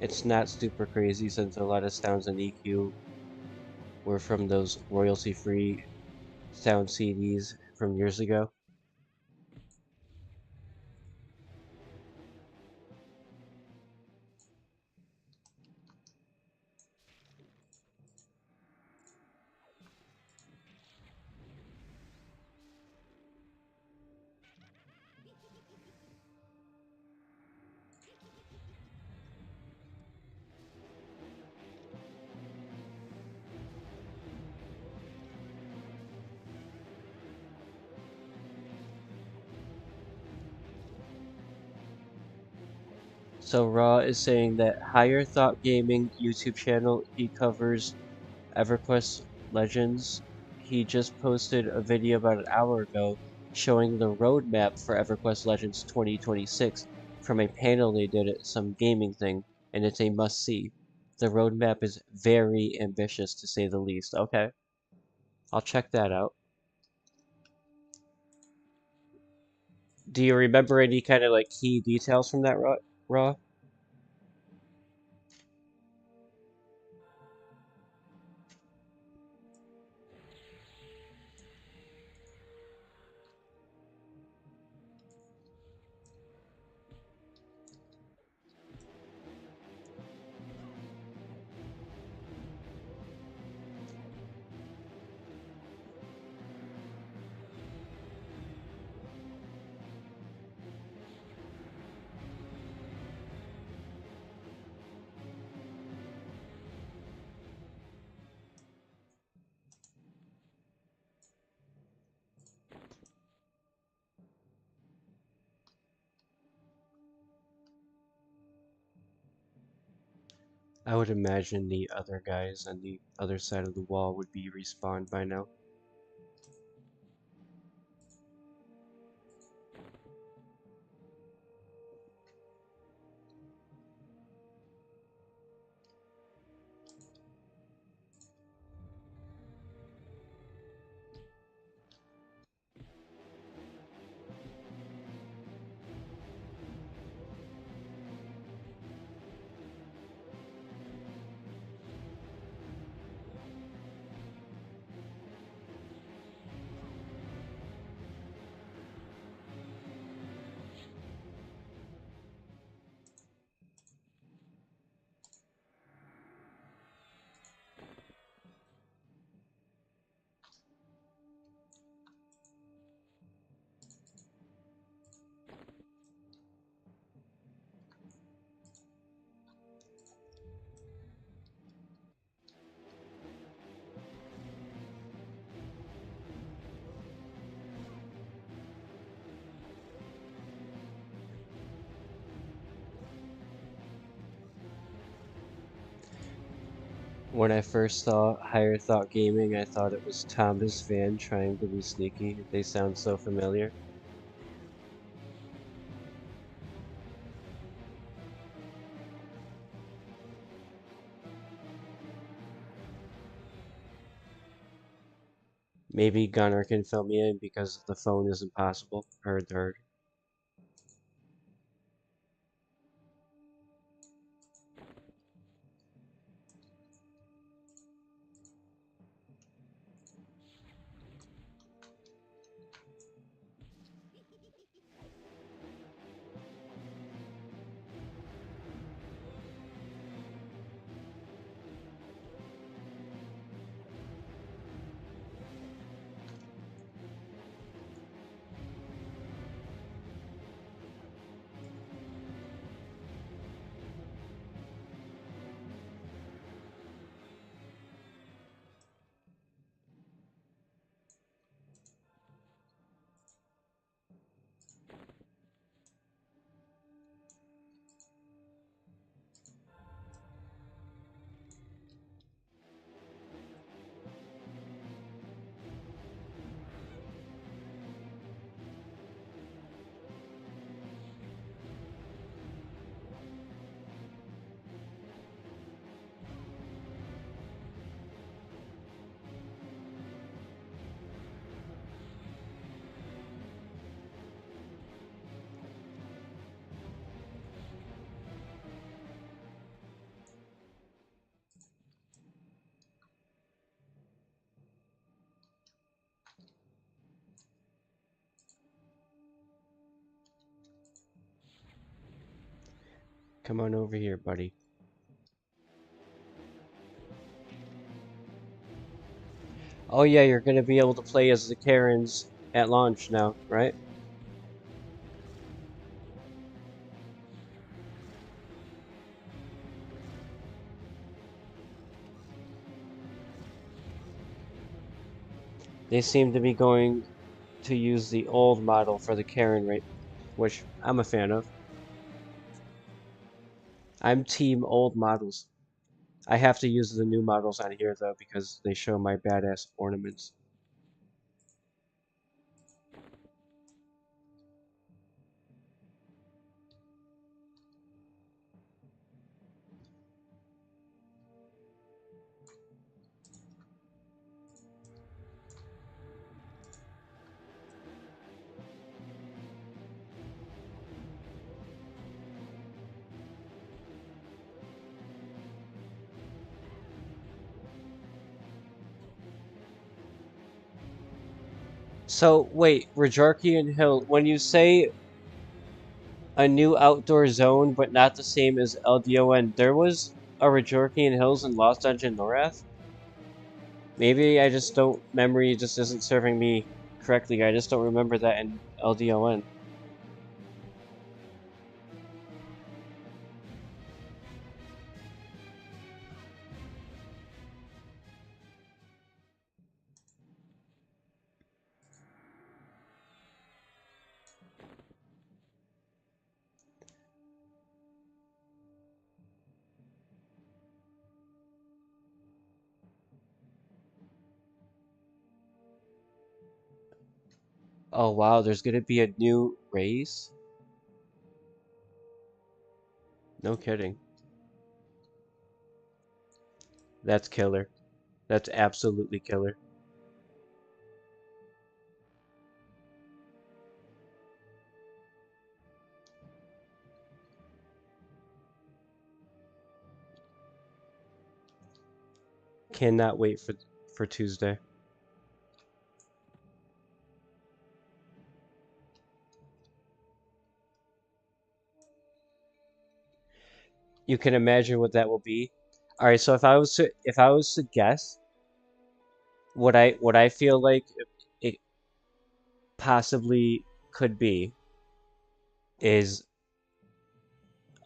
It's not super crazy since a lot of sounds in EQ were from those royalty-free sound CDs from years ago. So Raw is saying that Higher Thought Gaming YouTube channel, he covers EverQuest Legends. He just posted a video about an hour ago showing the roadmap for EverQuest Legends 2026 from a panel they did at some gaming thing, and it's a must-see. The roadmap is very ambitious to say the least. Okay, I'll check that out. Do you remember any kind of like key details from that Raw? I would imagine the other guys on the other side of the wall would be respawned by now. When I first saw Higher Thought Gaming, I thought it was Thomas Van trying to be sneaky. They sound so familiar. Maybe Gunnar can fill me in because the phone is impossible. Heard. Come on over here, buddy. Oh yeah, you're gonna be able to play as the Karens at launch now, right? They seem to be going to use the old model for the Karen rate, which I'm a fan of. I'm team old models. I have to use the new models on here though because they show my badass ornaments. So wait, Rajarkian Hill, when you say a new outdoor zone but not the same as LDON, there was a Rajorkian Hills in Lost Dungeon Norath? Maybe I just don't, memory just isn't serving me correctly. I just don't remember that in LDON. Oh wow, there's gonna be a new race? No kidding. That's killer. That's absolutely killer. Cannot wait for Tuesday. You can imagine what that will be. All right, so if I was to guess what I feel like it possibly could be is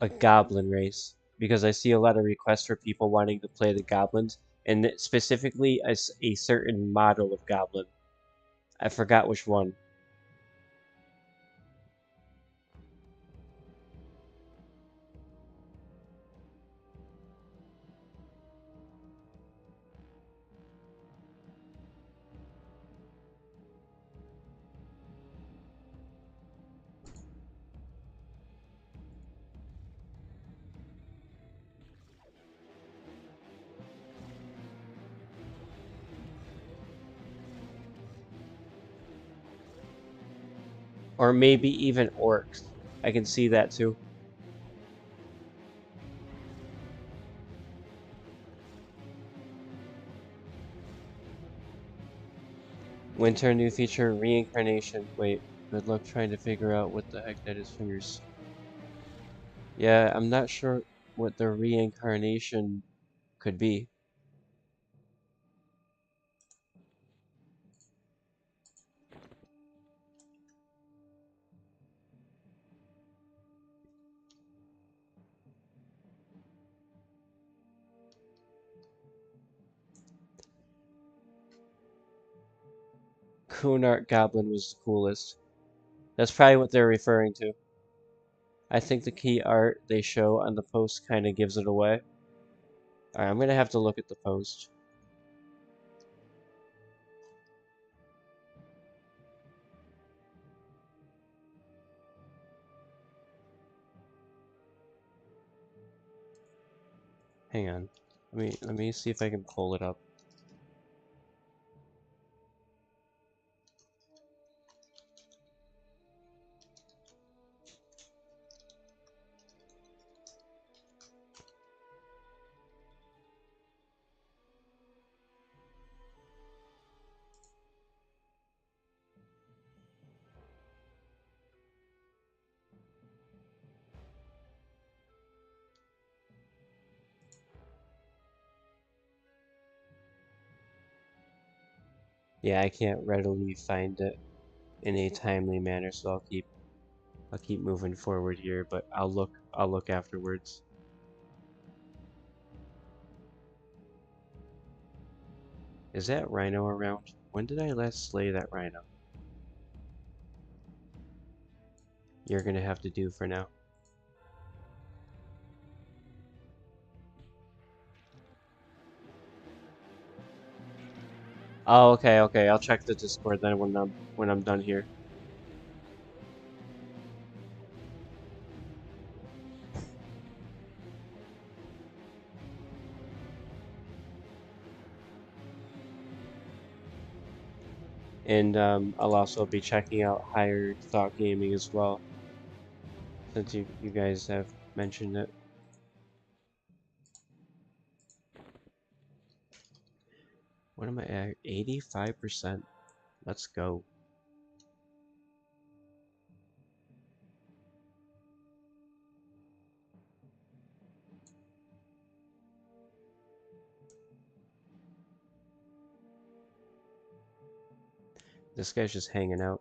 a goblin race because I see a lot of requests for people wanting to play the goblins and specifically a certain model of goblin. I forgot which one. Or maybe even orcs. I can see that too. Winter new feature reincarnation. Wait, good luck trying to figure out what the heck that is from your. Yeah, I'm not sure what the reincarnation could be. Kunart Goblin was the coolest. That's probably what they're referring to. I think the key art they show on the post kind of gives it away. Alright, I'm gonna have to look at the post. Hang on. Let me see if I can pull it up. Yeah, I can't readily find it in a timely manner, so I'll keep moving forward here, but I'll look afterwards. Is that rhino around? When did I last slay that rhino? You're gonna have to do for now. Oh, okay, okay. I'll check the Discord then when I'm done here. And I'll also be checking out Higher Thought Gaming as well, since you guys have mentioned it. What am I at? 85%. Let's go. This guy's just hanging out.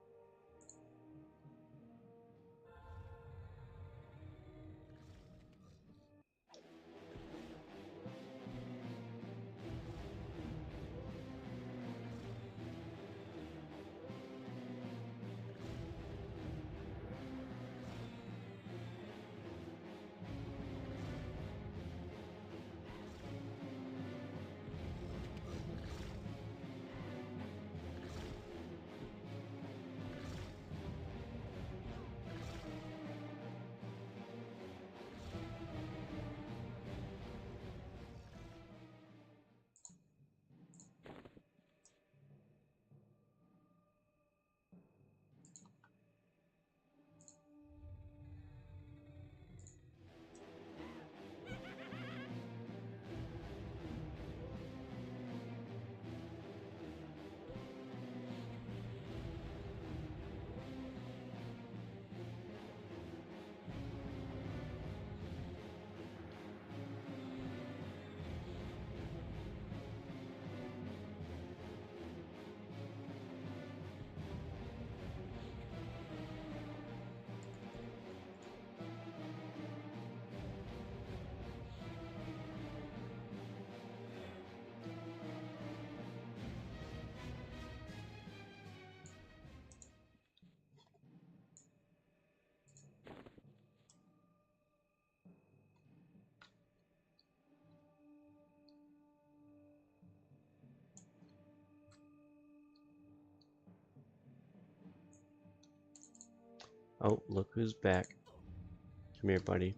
Oh, look who's back. Come here, buddy.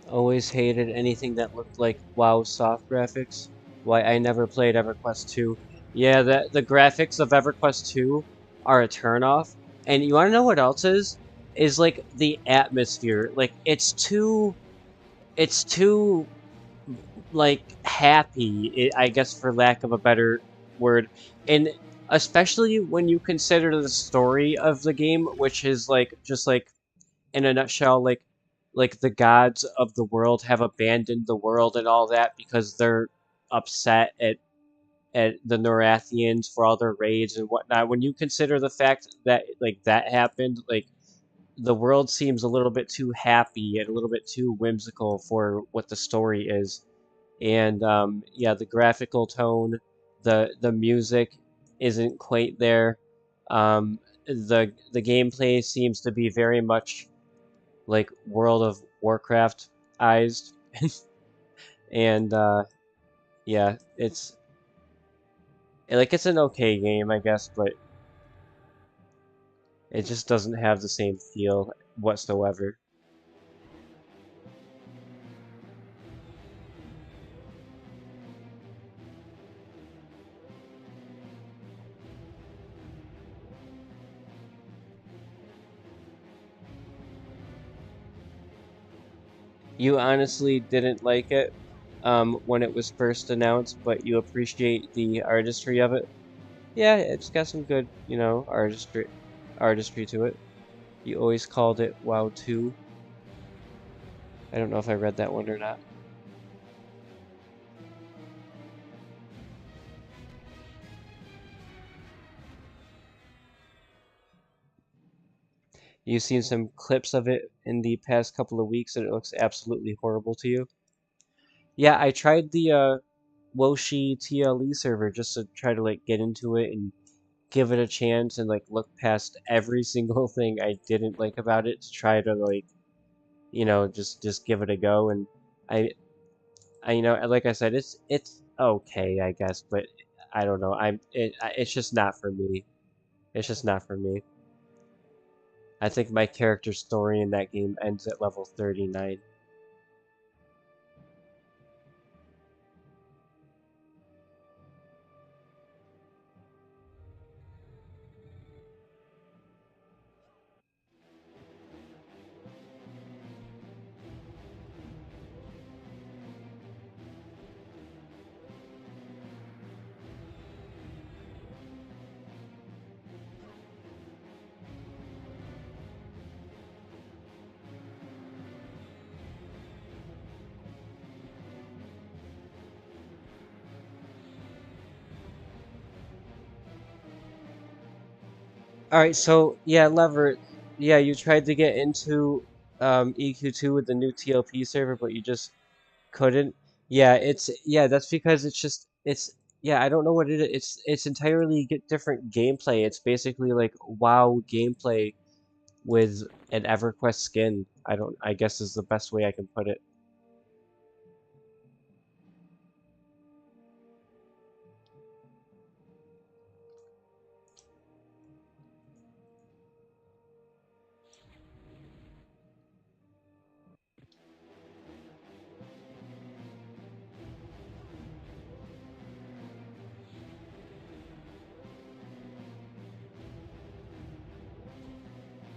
Always hated anything that looked like WoW soft graphics. Why I never played EverQuest 2. Yeah, the graphics of EverQuest 2 are a turnoff. And you want to know what else is? Is like the atmosphere. Like it's too like happy, I guess for lack of a better word. And especially when you consider the story of the game, which is like just like in a nutshell, like the gods of the world have abandoned the world and all that because they're upset at the Norathians for all their raids and whatnot. When you consider the fact that like that happened, like the world seems a little bit too happy and a little bit too whimsical for what the story is. And yeah, the graphical tone, the music isn't quite there. The gameplay seems to be very much like World of Warcraft-ized, and yeah, it's an okay game, I guess, but it just doesn't have the same feel whatsoever. You honestly didn't like it when it was first announced, but you appreciate the artistry of it. Yeah, it's got some good, artistry to it. You always called it WoW 2. I don't know if I read that one or not. You've seen some clips of it in the past couple of weeks and it looks absolutely horrible to you. Yeah, I tried the Woshi TLE server just to try to like get into it and give it a chance and like look past every single thing I didn't like about it to try to like, just give it a go. And I like I said, it's okay, I guess, but I don't know. It's just not for me. It's just not for me. I think my character story in that game ends at level 39. All right, so yeah, Lever, yeah, you tried to get into EQ2 with the new TLP server, but you just couldn't. Yeah, that's because it's yeah, I don't know what it is. It's entirely different gameplay. It's basically like WoW gameplay with an EverQuest skin. I guess is the best way I can put it.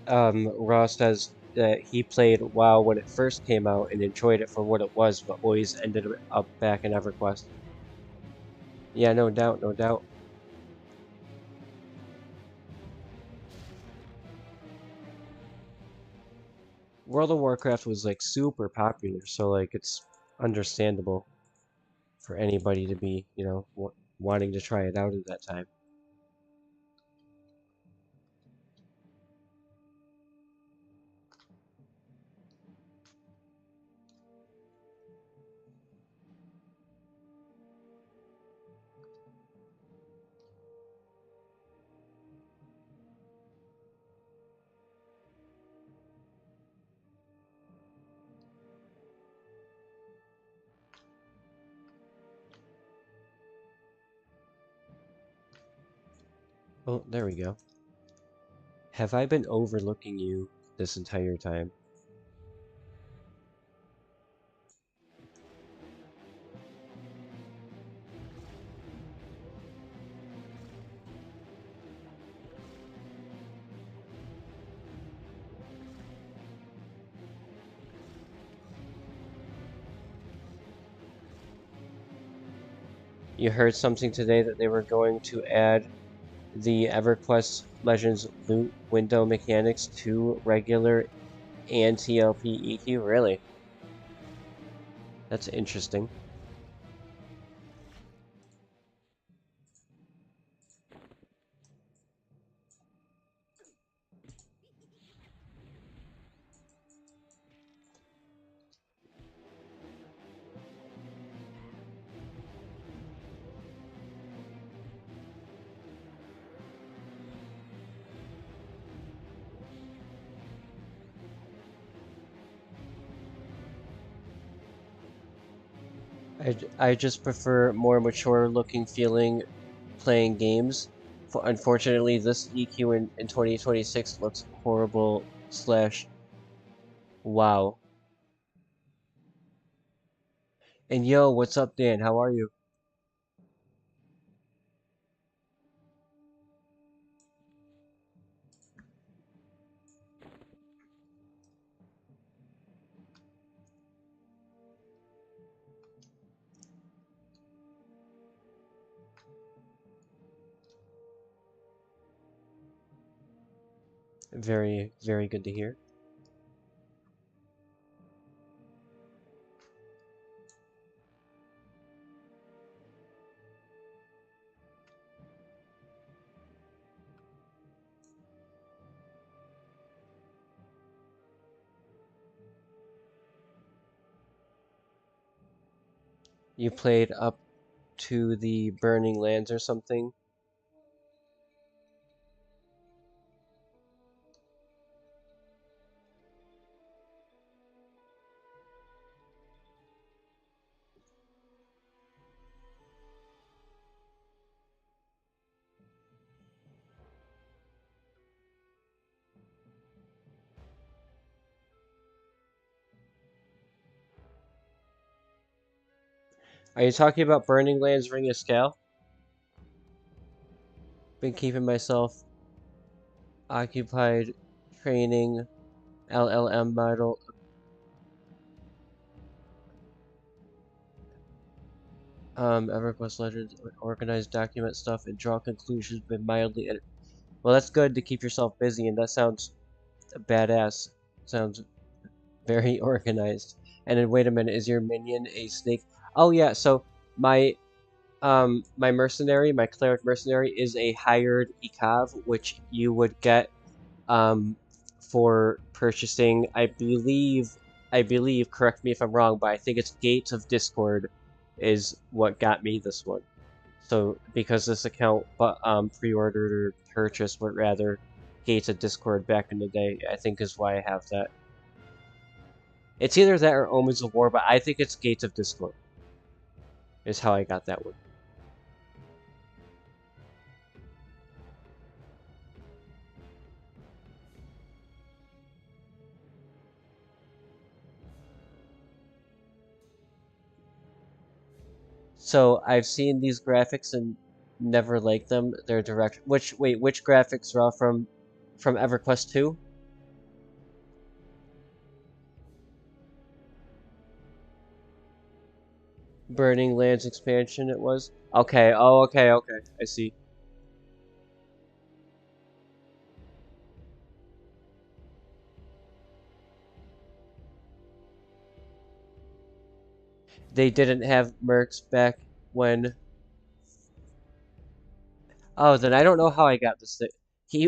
Ross says that he played WoW when it first came out and enjoyed it for what it was, but always ended up back in EverQuest. Yeah, no doubt, no doubt. World of Warcraft was like super popular, so like it's understandable for anybody to be, you know, wanting to try it out at that time. Oh, there we go. Have I been overlooking you this entire time? You heard something today that they were going to add the EverQuest Legends loot window mechanics to regular and TLP EQ? Really? That's interesting. I just prefer more mature looking feeling playing games. Unfortunately, this EQ in 2026 looks horrible slash wow. And yo, what's up, Dan? How are you? Very, very good to hear. You played up to the Burning Lands or something? Are you talking about Burning Lands Ring of Scale? Been keeping myself occupied training LLM model. EverQuest Legends, organize document stuff, and draw conclusions, but mildly edit. Well, that's good to keep yourself busy, and that sounds badass. Sounds very organized. And then, wait a minute, is your minion a snake? Oh yeah, so my my mercenary, my cleric mercenary, is a hired Ikav, which you would get for purchasing, I believe, correct me if I'm wrong, but I think it's Gates of Discord is what got me this one. So because this account but pre-ordered or purchased, but rather Gates of Discord back in the day, I think is why I have that. It's either that or Omens of War, but I think it's Gates of Discord is how I got that one. So I've seen these graphics and never liked them. They're direct. Which graphics are all from EverQuest 2? Burning Lands expansion it was. Okay. Oh, okay, okay. I see. They didn't have mercs back when. Oh, then I don't know how I got this thing.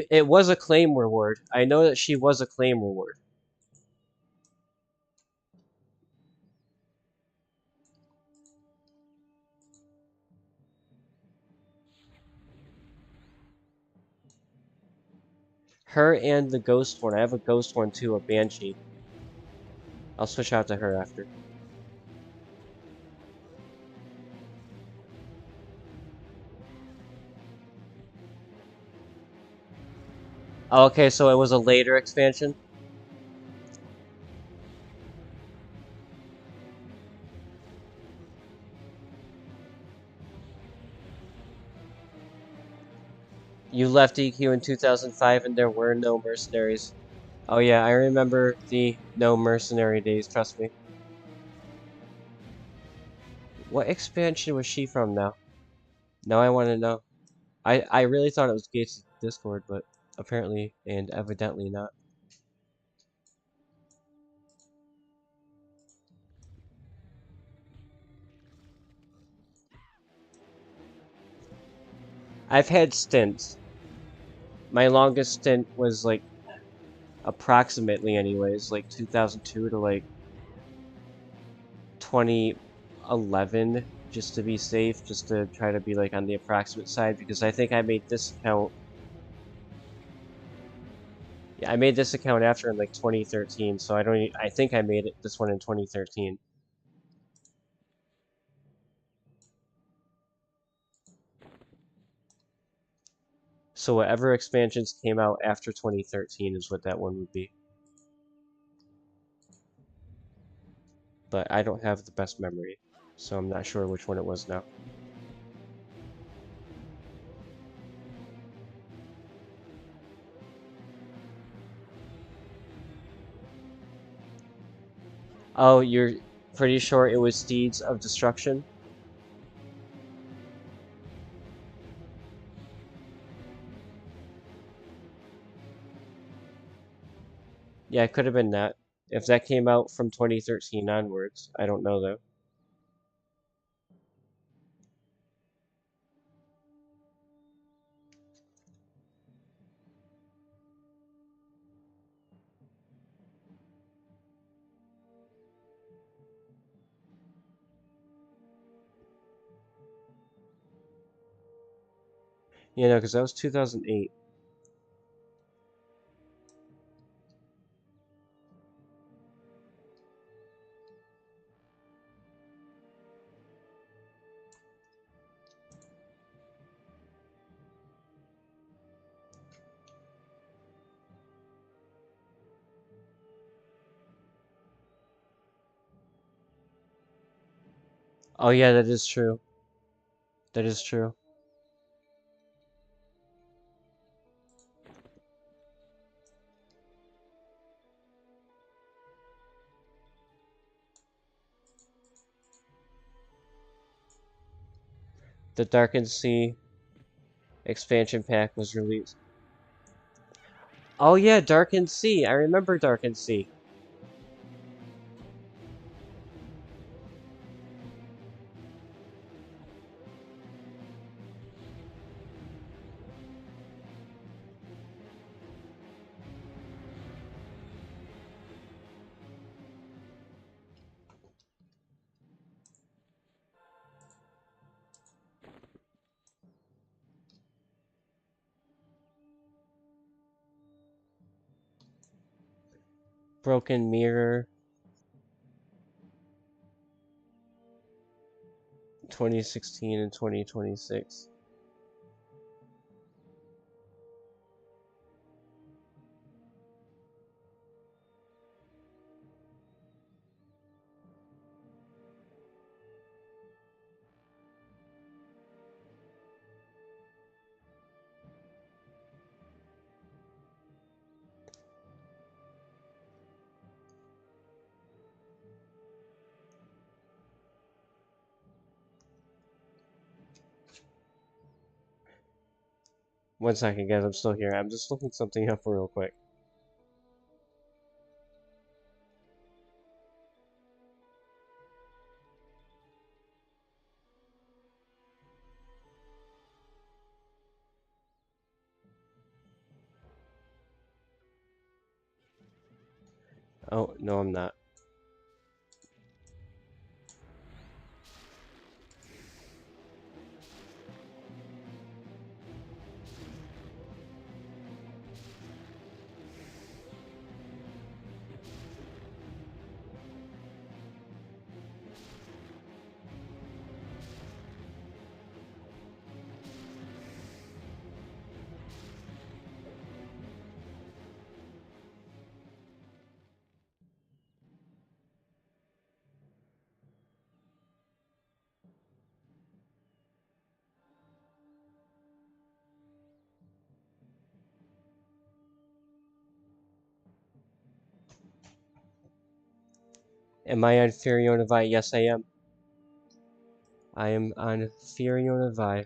It was a claim reward. I know that she was a claim reward. Her and the ghost one. I have a ghost one too, a banshee. I'll switch out to her after. Oh, okay, so it was a later expansion? You left EQ in 2005 and there were no mercenaries. Oh yeah, I remember the no mercenary days, trust me. What expansion was she from now? Now I want to know. I really thought it was Gates' Discord, but apparently and evidently not. I've had stints. My longest stint was like approximately anyways, like 2002 to like 2011, just to be safe, just to try to be like on the approximate side, because I think I made this account. Yeah, I made this account after in like 2013, so I think I made this one in 2013. So whatever expansions came out after 2013 is what that one would be. But I don't have the best memory, so I'm not sure which one it was now. Oh, you're pretty sure it was Steeds of Destruction? Yeah, it could have been that. If that came out from 2013 onwards, I don't know though. You know, because that was 2008. Oh yeah, that is true. That is true. The Darkened Sea expansion pack was released. Oh yeah, Darkened Sea. I remember Darkened Sea. Broken Mirror 2016 and 2026. One second, guys, I'm still here. I'm just looking something up real quick. Oh, no, I'm not. Am I on Furionavi? Yes, I am. I am on Furionavi.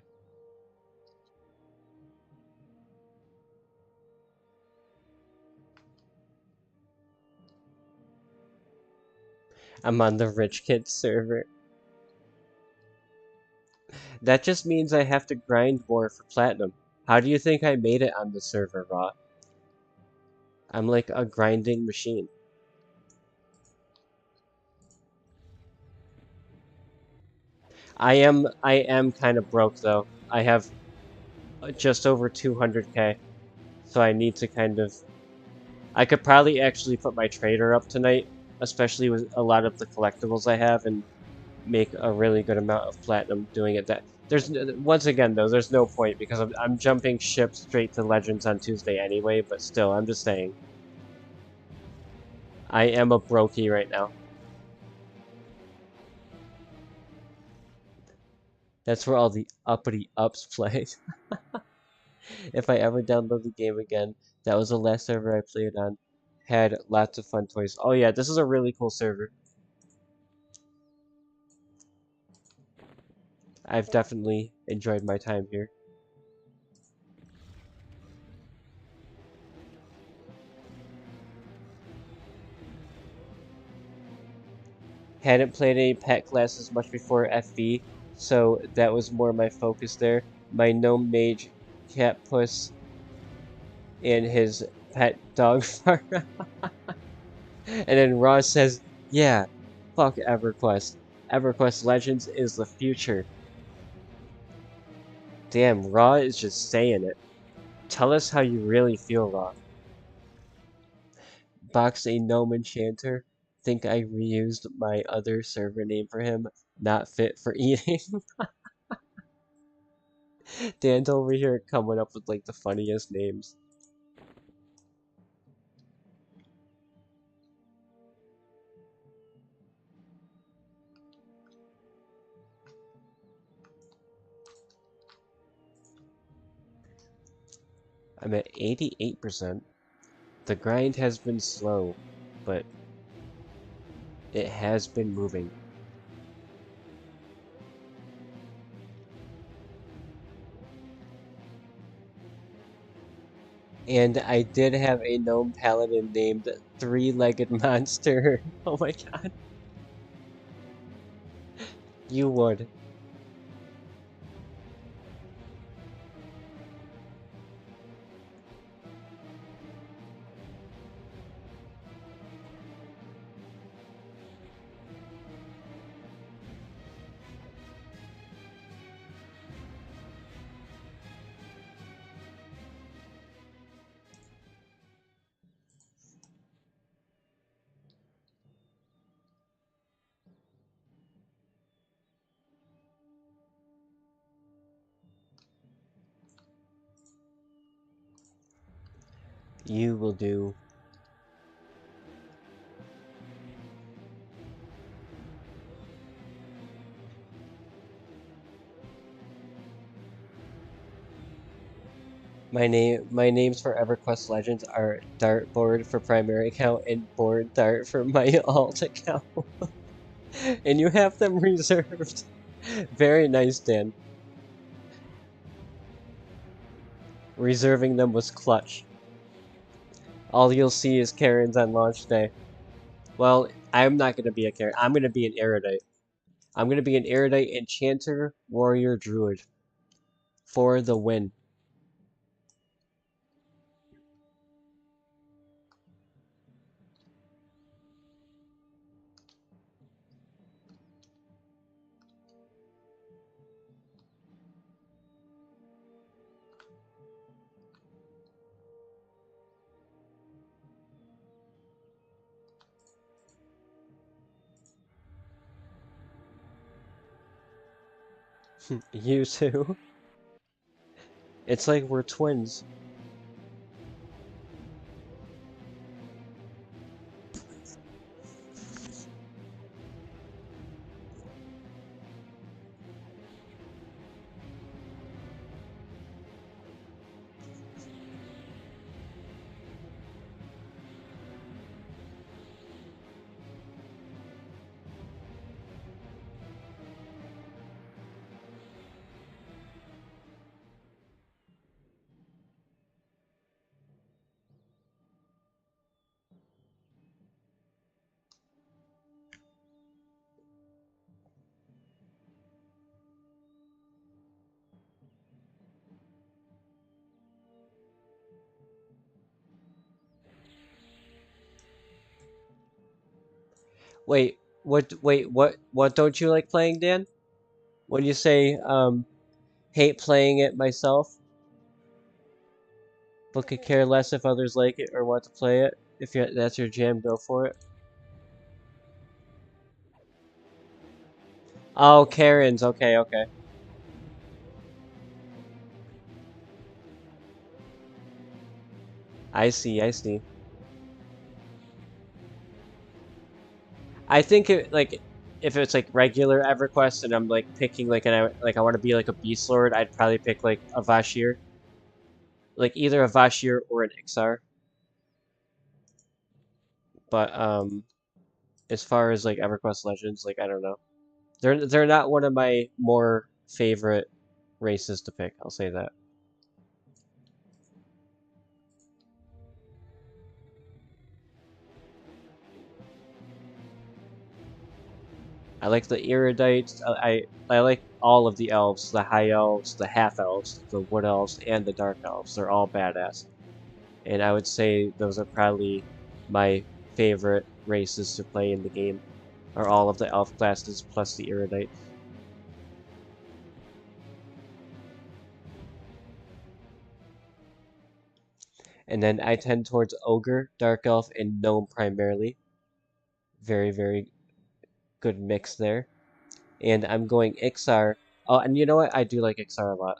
I'm on the rich kid server. That just means I have to grind more for platinum. How do you think I made it on the server, Raw? I'm like a grinding machine. I am kind of broke though. I have just over 200k, so I need to kind of. I could probably actually put my trader up tonight, especially with a lot of the collectibles I have, and make a really good amount of platinum doing it. That there's once again though, there's no point because I'm jumping ship straight to Legends on Tuesday anyway. But still, I'm just saying, I am a brokey right now. That's where all the uppity ups play. If I ever download the game again, that was the last server I played on. Had lots of fun toys. Oh yeah, this is a really cool server. I've definitely enjoyed my time here. Hadn't played any pet classes much before FV, so that was more my focus there. My gnome mage, cat puss, and his pet dog farm. And then Ross says, yeah, fuck EverQuest. EverQuest Legends is the future. Damn, Raw is just saying it. Tell us how you really feel, Raw. Box a gnome enchanter. Think I reused my other server name for him. Not fit for eating. Dan's over here coming up with like the funniest names. I'm at 88%. The grind has been slow, but it has been moving. And I did have a gnome paladin named Three-Legged Monster. Oh my god. You would. You will do. My names for EverQuest Legends are Dartboard for primary account and Board Dart for my alt account. And you have them reserved. Very nice, Dan. Reserving them was clutch. All you'll see is Karens on launch day. Well, I'm not gonna be a Karen. I'm gonna be an Erudite. I'm gonna be an Erudite Enchanter Warrior Druid. For the win. You too. It's like we're twins. Wait, what don't you like playing, Dan? When you say, hate playing it myself, but could care less if others like it or want to play it. If that's your jam, go for it. Oh, Karen's. Okay, okay. I see, I see. I think if it's like regular EverQuest and I'm like picking like I want to be like a Beast Lord, I'd probably pick like a Vashir. Like either a Vashir or an Ixar. But as far as like EverQuest Legends, like I don't know. They're not one of my more favorite races to pick, I'll say that. I like the Erudites. I like all of the elves, the high elves, the half elves, the wood elves, and the dark elves. They're all badass. And I would say those are probably my favorite races to play in the game, are all of the elf classes plus the Erudites. And then I tend towards Ogre, Dark Elf, and Gnome primarily. Very, very good mix there. And I'm going Ixar. Oh, and you know what? I do like Ixar a lot.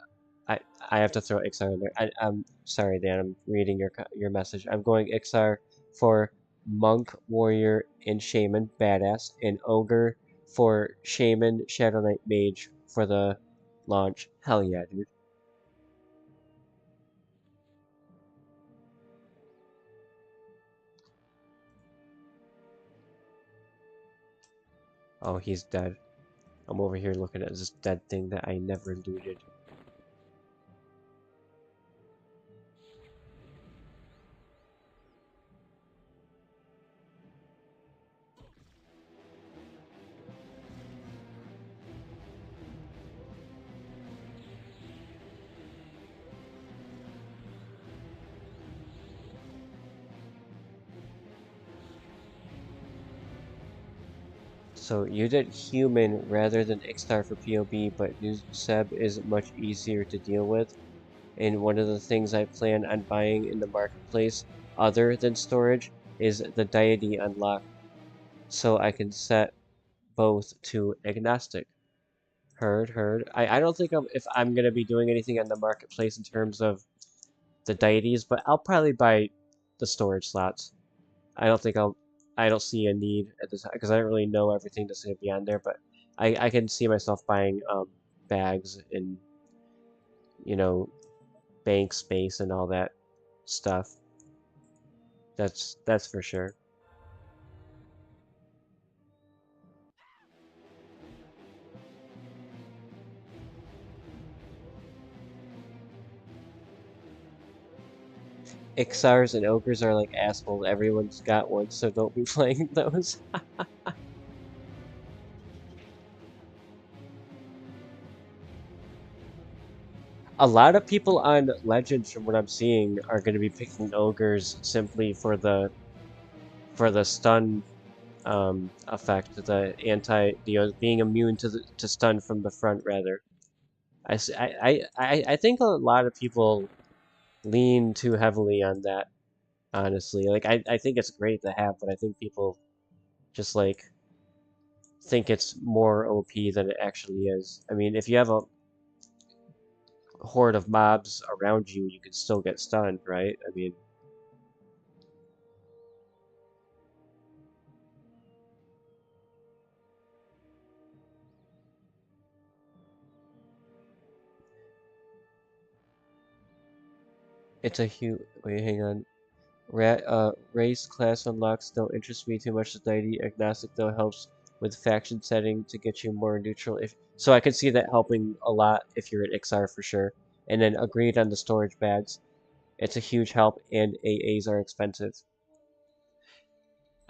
I I have to throw Ixar in there. I'm sorry, Dan. I'm reading your message. I'm going Ixar for Monk, Warrior, and Shaman, badass, and Ogre for Shaman, Shadow Knight, Mage for the launch. Hell yeah, dude. Oh, he's dead. I'm over here looking at this dead thing that I never looted. So you did human rather than Ixtar for POB, but new Seb is much easier to deal with. And one of the things I plan on buying in the marketplace, other than storage, is the deity unlock, so I can set both to agnostic. Heard, heard. I don't think if I'm gonna be doing anything on the marketplace in terms of the deities, but I'll probably buy the storage slots. I don't think I don't see a need at this time because I don't really know everything that's gonna be on there, but I can see myself buying bags and you know bank space and all that stuff. That's for sure. Ixars and ogres are like assholes. Everyone's got one, so don't be playing those. A lot of people on Legends, from what I'm seeing, are going to be picking ogres simply for the stun effect, the anti, being immune to to stun from the front rather. I think a lot of people lean too heavily on that, honestly. Like I think it's great to have, but I think people just like think it's more OP than it actually is. I mean, if you have a horde of mobs around you, you can still get stunned, right? I mean, it's a huge. Wait, hang on. Race class unlocks don't interest me too much. Society agnostic though helps with faction setting to get you more neutral. If so, I could see that helping a lot if you're at XR for sure. And then agreed on the storage bags. It's a huge help, and AAs are expensive.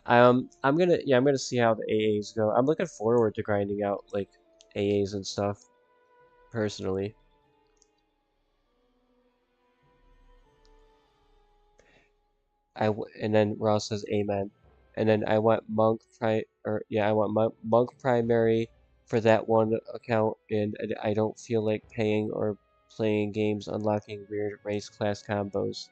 I'm gonna see how the AAs go. I'm looking forward to grinding out like AAs and stuff personally. And then Ross says amen. And then I want monk primary for that one account, and I don't feel like paying or playing games unlocking weird race class combos.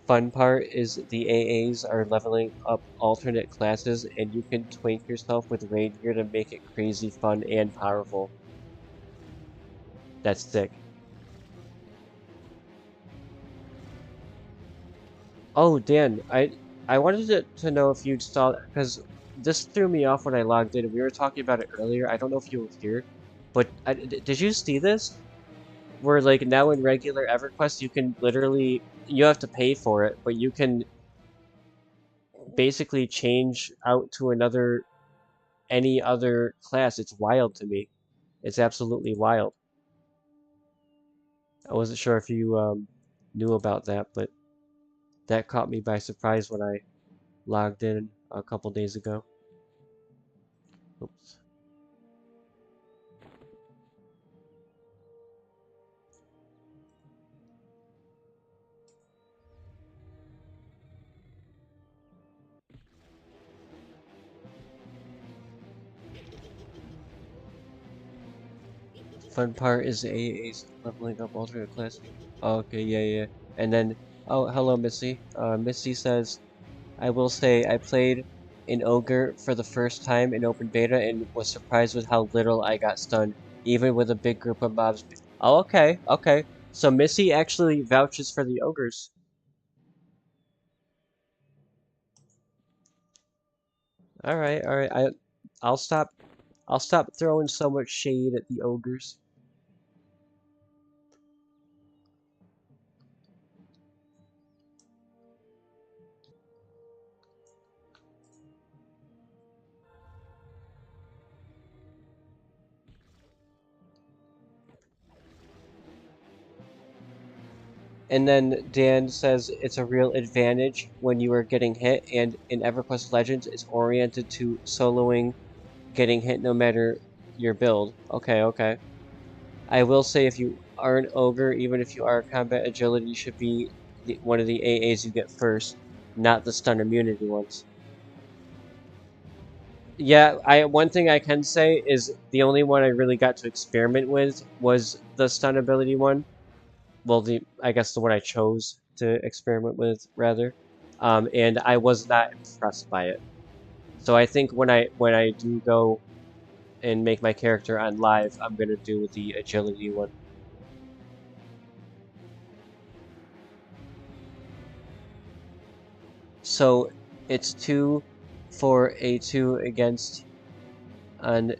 Fun part is the AAs are leveling up alternate classes, and you can twink yourself with raid gear to make it crazy fun and powerful. That's sick. Oh, Dan, I wanted to know if you'd saw, because this threw me off when I logged in. We were talking about it earlier. I don't know if you were here, but did you see this? Where like now in regular EverQuest, you can literally you have to pay for it, but you can basically change out to any other class. It's wild to me. It's absolutely wild. I wasn't sure if you knew about that, but that caught me by surprise when I logged in a couple days ago. Oops. Fun part is the AA's leveling up alternate class. Oh, okay, yeah, yeah. And then, oh, hello, Missy. Missy says, I will say I played an ogre for the first time in open beta and was surprised with how little I got stunned, even with a big group of mobs. Oh, okay, okay. So Missy actually vouches for the ogres. All right, all right. I'll stop. I'll stop throwing so much shade at the ogres. And then Dan says it's a real advantage when you are getting hit, and in EverQuest Legends, it's oriented to soloing getting hit no matter your build. Okay, okay. I will say if you are an ogre, even if you are combat agility, should be one of the AAs you get first, not the stun immunity ones. Yeah, I one thing I can say is the only one I really got to experiment with was the stun ability one. Well, the I guess the one I chose to experiment with rather, and I was not impressed by it. So I think when I do go and make my character on live, I'm gonna do the agility one. So it's 2 for a 2 against an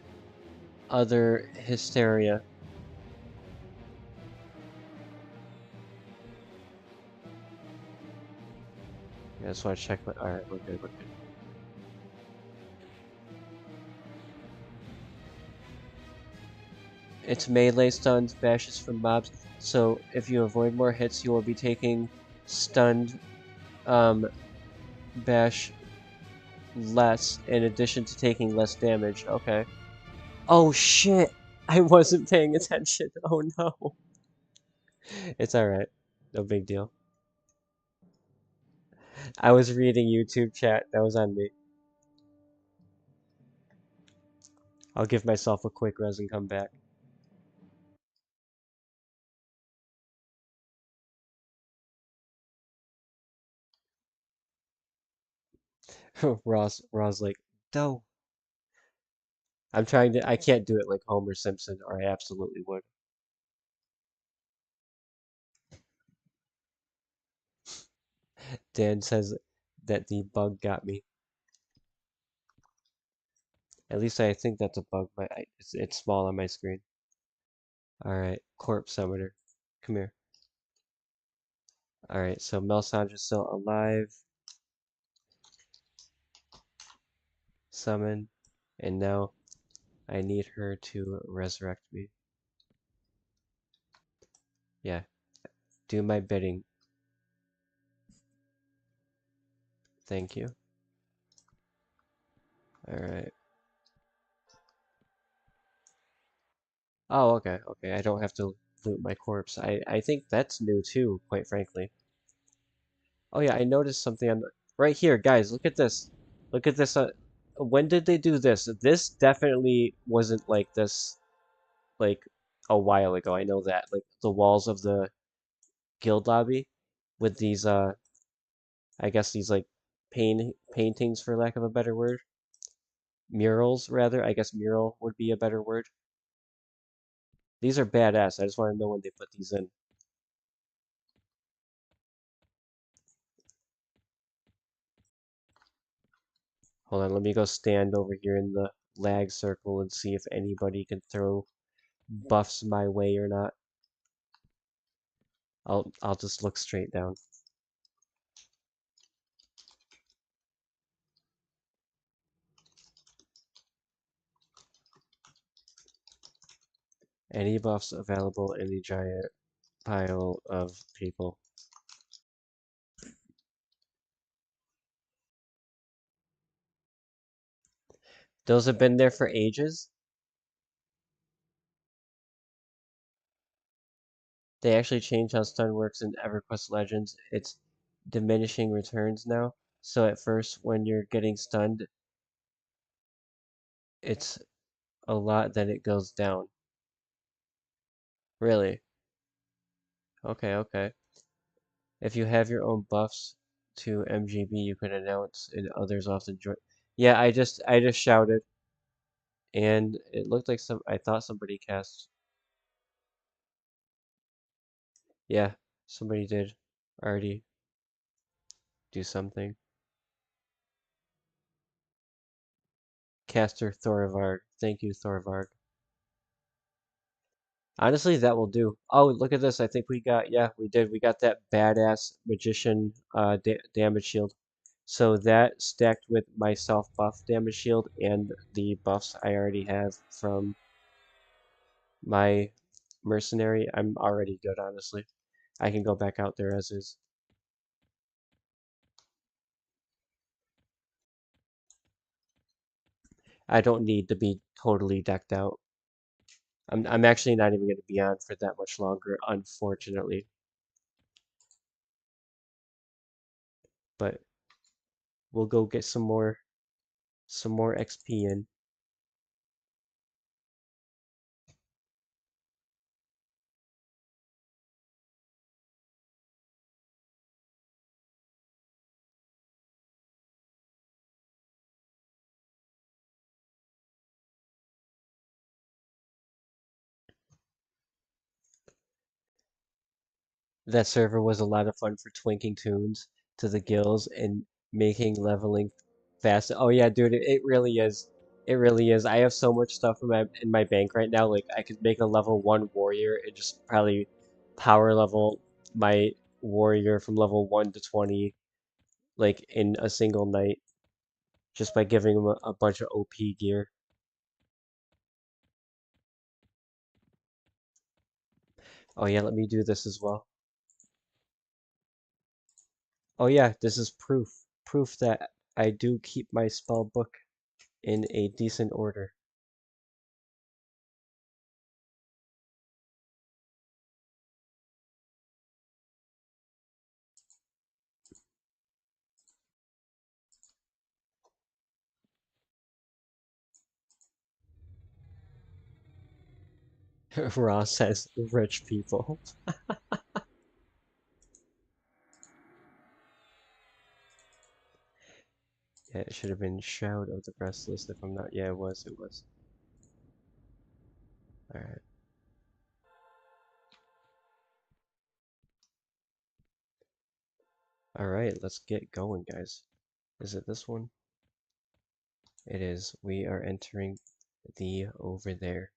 other hysteria. Yeah, I just want to check my. Alright, we're good, we're good. It's melee stuns, bashes from mobs. So if you avoid more hits, you will be taking stunned um, bash less in addition to taking less damage. Okay. Oh shit! I wasn't paying attention. Oh no. It's alright. No big deal. I was reading YouTube chat. That was on me. I'll give myself a quick res and come back. Ross like, no. I can't do it like Homer Simpson, or I absolutely would. Dan says that the bug got me. At least I think that's a bug, but it's small on my screen. Alright, Corpse Summoner. Come here. Alright, so Melsandra's still alive. Summon. And now I need her to resurrect me. Yeah, do my bidding. Thank you. Alright. Oh, okay, okay. I don't have to loot my corpse. I think that's new too, quite frankly. Oh yeah, I noticed something on the right here, guys. Look at this. Look at this. When did they do this? This definitely wasn't like this, like a while ago. I know that. Like the walls of the guild lobby with these, I guess these like paintings, for lack of a better word. Murals, rather. I guess mural would be a better word. These are badass. I just want to know when they put these in. Hold on, let me go stand over here in the lag circle and see if anybody can throw buffs my way or not. I'll just look straight down. Any buffs available in the giant pile of people. Those have been there for ages. They actually changed how stun works in EverQuest Legends. It's diminishing returns now. So at first, when you're getting stunned, it's a lot, then it goes down. Really? Okay, okay. If you have your own buffs to MGB, you can announce and others often join. Yeah, I just shouted, and it looked like I thought somebody cast. Yeah, somebody did already do something. Caster Thorvard. Thank you, Thorvard. Honestly, that will do. Oh, look at this. I think we got, yeah, we did. We got that badass magician damage shield. So that stacked with my self buff damage shield and the buffs I already have from my mercenary, I'm already good, honestly. I can go back out there as is. I don't need to be totally decked out. I'm actually not even going to be on for that much longer, unfortunately. But we'll go get some more XP in. That server was a lot of fun for twinking tunes to the gills and making leveling fast. Oh yeah, dude, it really is. It really is. I have so much stuff in my bank right now. Like I could make a level 1 warrior and just probably power level my warrior from level 1 to 20 like in a single night just by giving him a bunch of OP gear. Oh yeah, let me do this as well. Oh yeah, this is proof. Proof that I do keep my spell book in a decent order. Ross says rich people. Yeah, it should have been Shroud of the Restless if I'm not. Yeah, it was. It was. Alright. Alright, let's get going, guys. Is it this one? It is. We are entering the Overthere.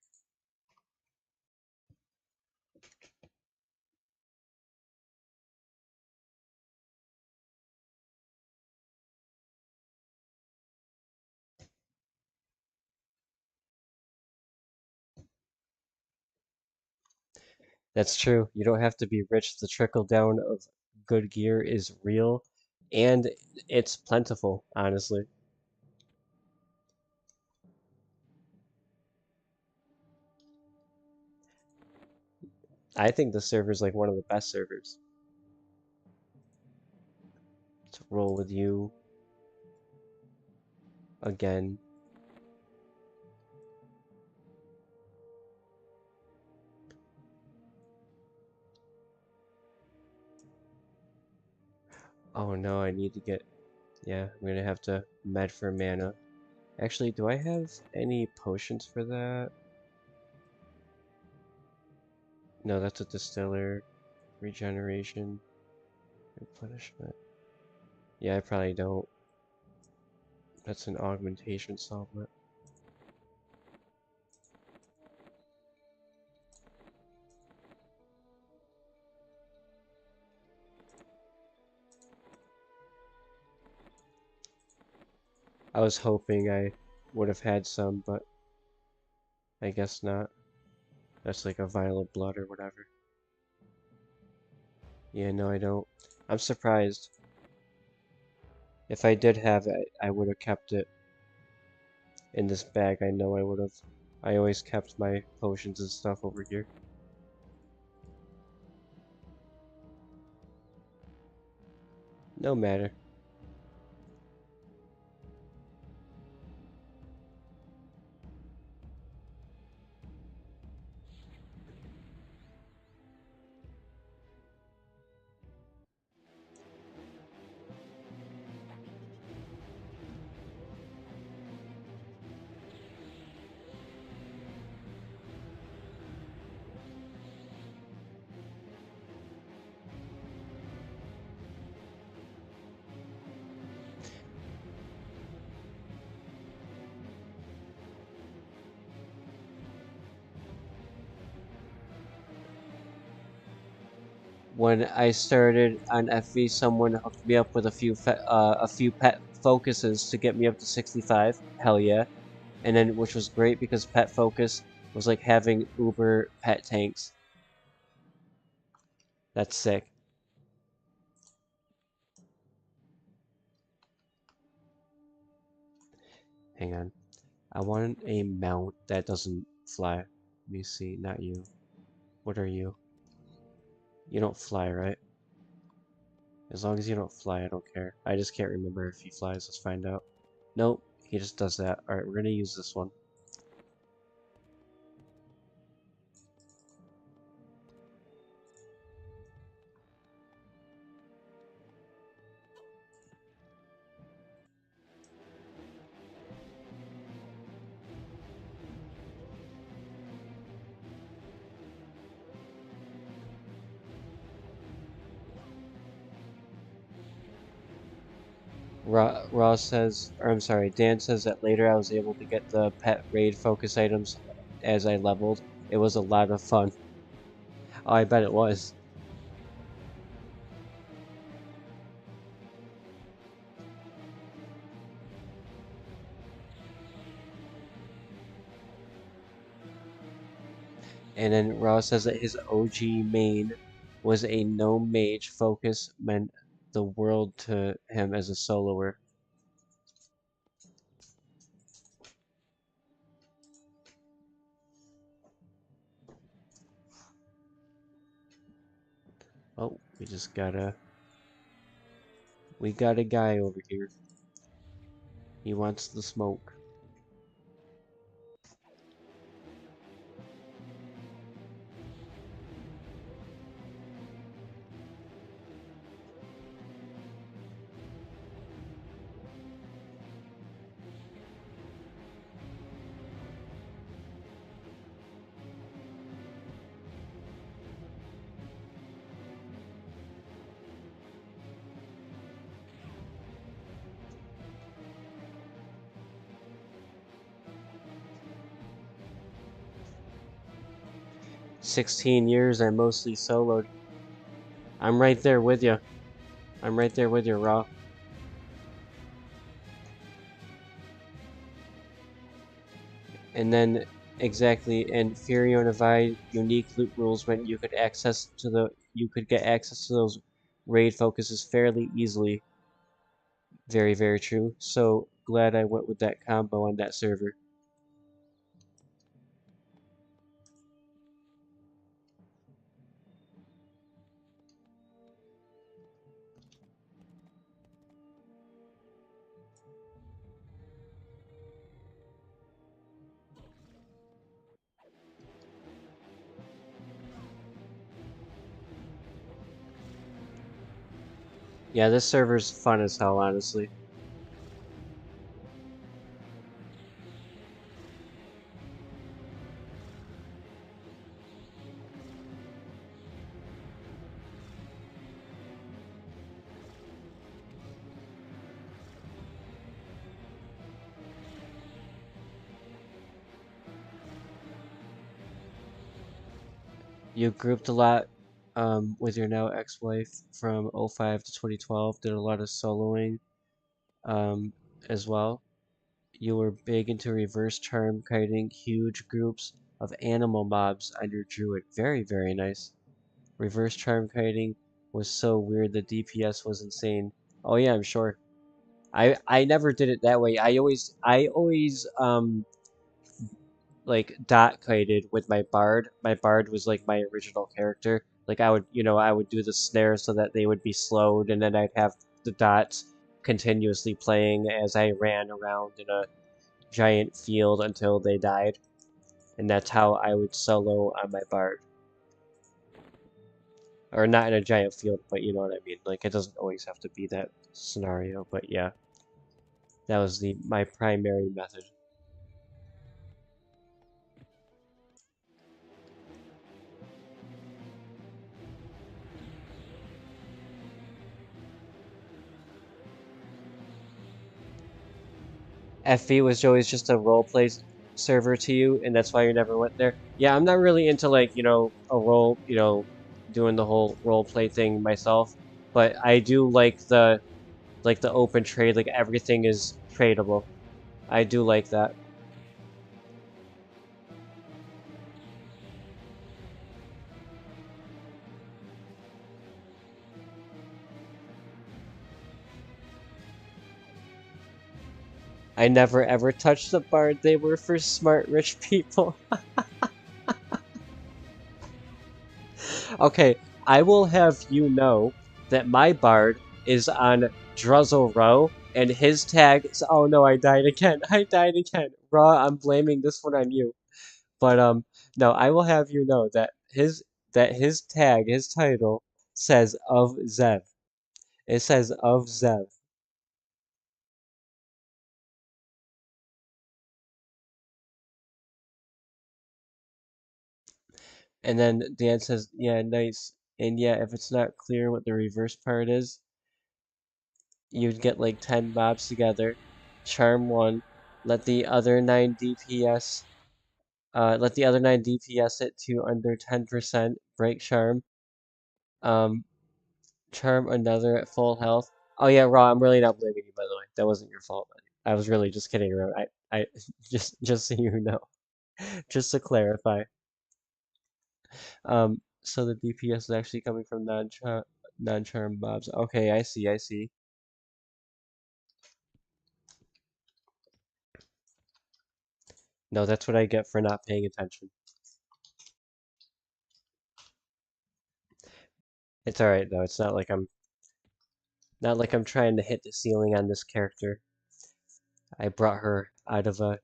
That's true. You don't have to be rich. The trickle down of good gear is real and it's plentiful, honestly. I think the server's like one of the best servers. To roll with you again. Oh no, I need to get. Yeah, I'm gonna have to med for mana. Actually, do I have any potions for that? No, that's a distiller. Regeneration. Replenishment. Yeah, I probably don't. That's an augmentation supplement. I was hoping I would have had some, but I guess not. That's like a vial of blood or whatever. Yeah, no, I don't. I'm surprised. If I did have it, I would have kept it in this bag. I know I would have. I always kept my potions and stuff over here. No matter. When I started on FV, someone hooked me up with a few pet focuses to get me up to 65. Hell yeah! And then which was great because pet focus was like having Uber pet tanks. That's sick. Hang on. I want a mount that doesn't fly. Let me see. Not you. What are you? You don't fly, right? As long as you don't fly, I don't care. I just can't remember if he flies. Let's find out. Nope, he just does that. Alright, we're gonna use this one. Ross says, or I'm sorry, Dan says that later I was able to get the pet raid focus items as I leveled. It was a lot of fun. Oh, I bet it was. And then Ross says that his OG main was a no mage focus meant the world to him as a soloer. Oh, we got a guy over here. He wants the smoke. 16 years I mostly soloed. I'm right there with you. I'm right there with you, Raw. And then exactly, and Fury Divide unique loot rules meant you could get access to those raid focuses fairly easily. Very, very true. So glad I went with that combo on that server. Yeah, this server's fun as hell, honestly. You grouped a lot with your now ex-wife from '05 to 2012, did a lot of soloing um, as well. You were big into reverse charm kiting huge groups of animal mobs on your druid. Very, very nice. Reverse charm kiting was so weird, the DPS was insane. Oh yeah, I'm sure. I never did it that way. I always like dot kited with my bard. My bard was like my original character. Like I would do the snare so that they would be slowed, and then I'd have the dots continuously playing as I ran around in a giant field until they died. And that's how I would solo on my bard. Or not in a giant field, but you know what I mean. Like it doesn't always have to be that scenario, but yeah, that was the my primary method. FV was always just a roleplay server to you, and that's why you never went there. Yeah, I'm not really into like, a role, doing the whole roleplay thing myself, but I do like the open trade, like everything is tradable. I do like that. I never ever touched the bard. They were for smart rich people. Okay, I will have you know that my bard is on Druzzle Row, and his tag is, oh no, I died again. I died again. Raw, I'm blaming this one on you. But no, I will have you know that his tag, his title says of Zev. It says of Zev. And then Dan says, yeah, nice. And yeah, if it's not clear what the reverse part is, you'd get like 10 mobs together, charm one, let the other 9 DPS, let the other 9 DPS it to under 10%, break charm, um, charm another at full health. Oh yeah, Raw, I'm really not blaming you, by the way. That wasn't your fault, buddy. I was really just kidding around. I, just so you know, just to clarify. So the DPS is actually coming from non-charm mobs. Okay, I see, I see. No, that's what I get for not paying attention. It's alright though. It's not like I'm trying to hit the ceiling on this character. I brought her out of a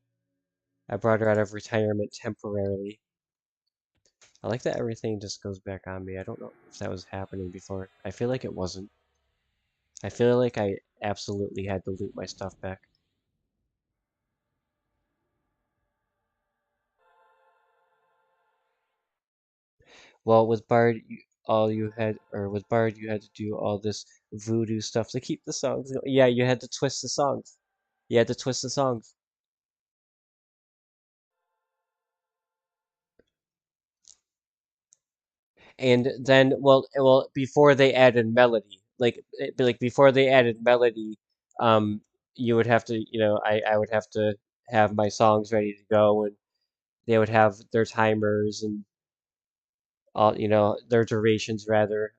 I brought her out of retirement temporarily. I like that everything just goes back on me. I don't know if that was happening before. I feel like it wasn't. I feel like I absolutely had to loot my stuff back. Well, with Bard, with Bard, you had to do all this voodoo stuff to keep the songs going. Yeah, you had to twist the songs. You had to twist the songs. And then, before they added melody, like before they added melody, um, you would have to, I would have to have my songs ready to go, and they would have their timers and all, their durations rather,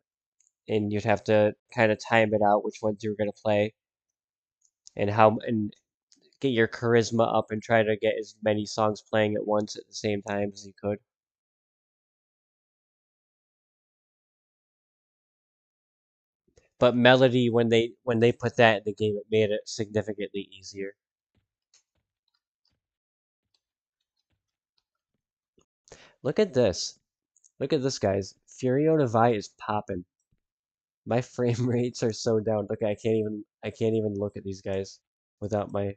and you'd have to kind of time it out which ones you were going to play and get your charisma up and try to get as many songs playing at once at the same time as you could. But melody, when they put that in the game, it made it significantly easier. Look at this. Look at this, guys. Furiona Vi is popping. My frame rates are so down. Look, I can't even look at these guys without my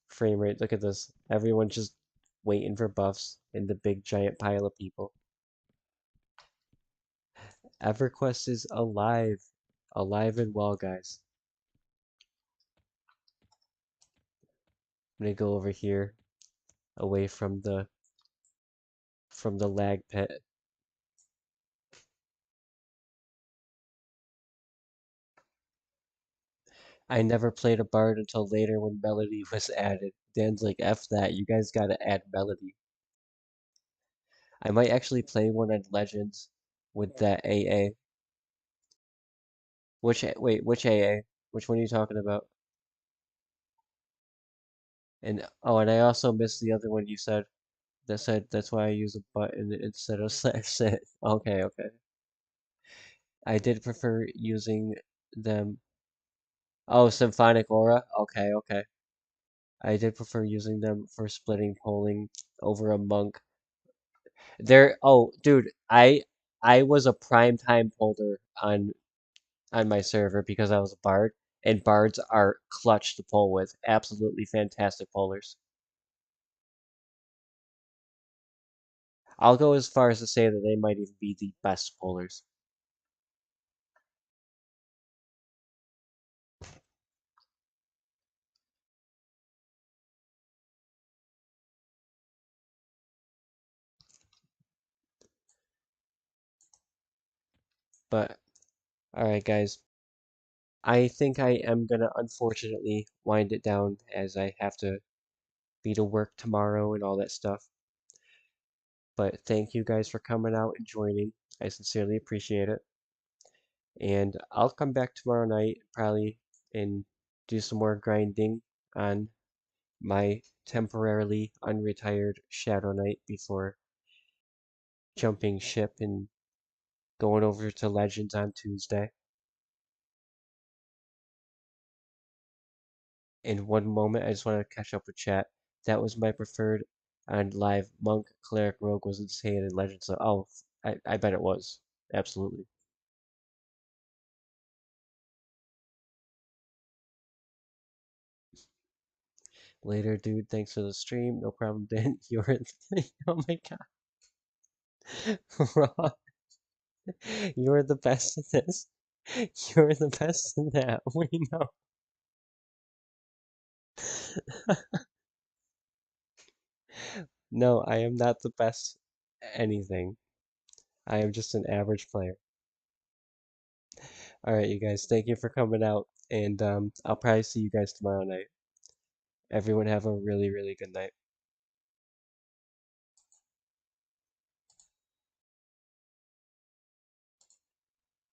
frame rate. Look at this. Everyone's just waiting for buffs in the big giant pile of people. EverQuest is alive. Alive and well, guys. I'm gonna go over here away from the lag pit. I never played a bard until later when melody was added. Dan's like, F that, you guys gotta add melody. I might actually play one on Legends with that AA. Which AA? Which one are you talking about? And I also missed the other one you said that said that's why I use a button instead of slash sit. Okay, okay. I did prefer using them. Oh, Symphonic Aura? Okay, okay. I did prefer using them for splitting polling over a monk. Dude, I was a prime time holder on my server because I was a bard, and bards are clutch to pull with. Absolutely fantastic pullers. I'll go as far as to say that they might even be the best pullers. But alright, guys. I think I am gonna unfortunately wind it down as I have to be to work tomorrow and all that stuff. But thank you guys for coming out and joining. I sincerely appreciate it. And I'll come back tomorrow night probably and do some more grinding on my temporarily unretired Shadow Knight before jumping ship and going over to Legends on Tuesday. In one moment, I just want to catch up with chat. That was my preferred on live. Monk, Cleric, Rogue was insane in Legends. So, I bet it was. Absolutely. Later, dude. Thanks for the stream. No problem, Dan. You're. Oh my god. Raw. You're the best at this. You're the best in that. We know. No, I am not the best at anything. I am just an average player. All right, you guys. Thank you for coming out, and I'll probably see you guys tomorrow night. Everyone have a really, really good night.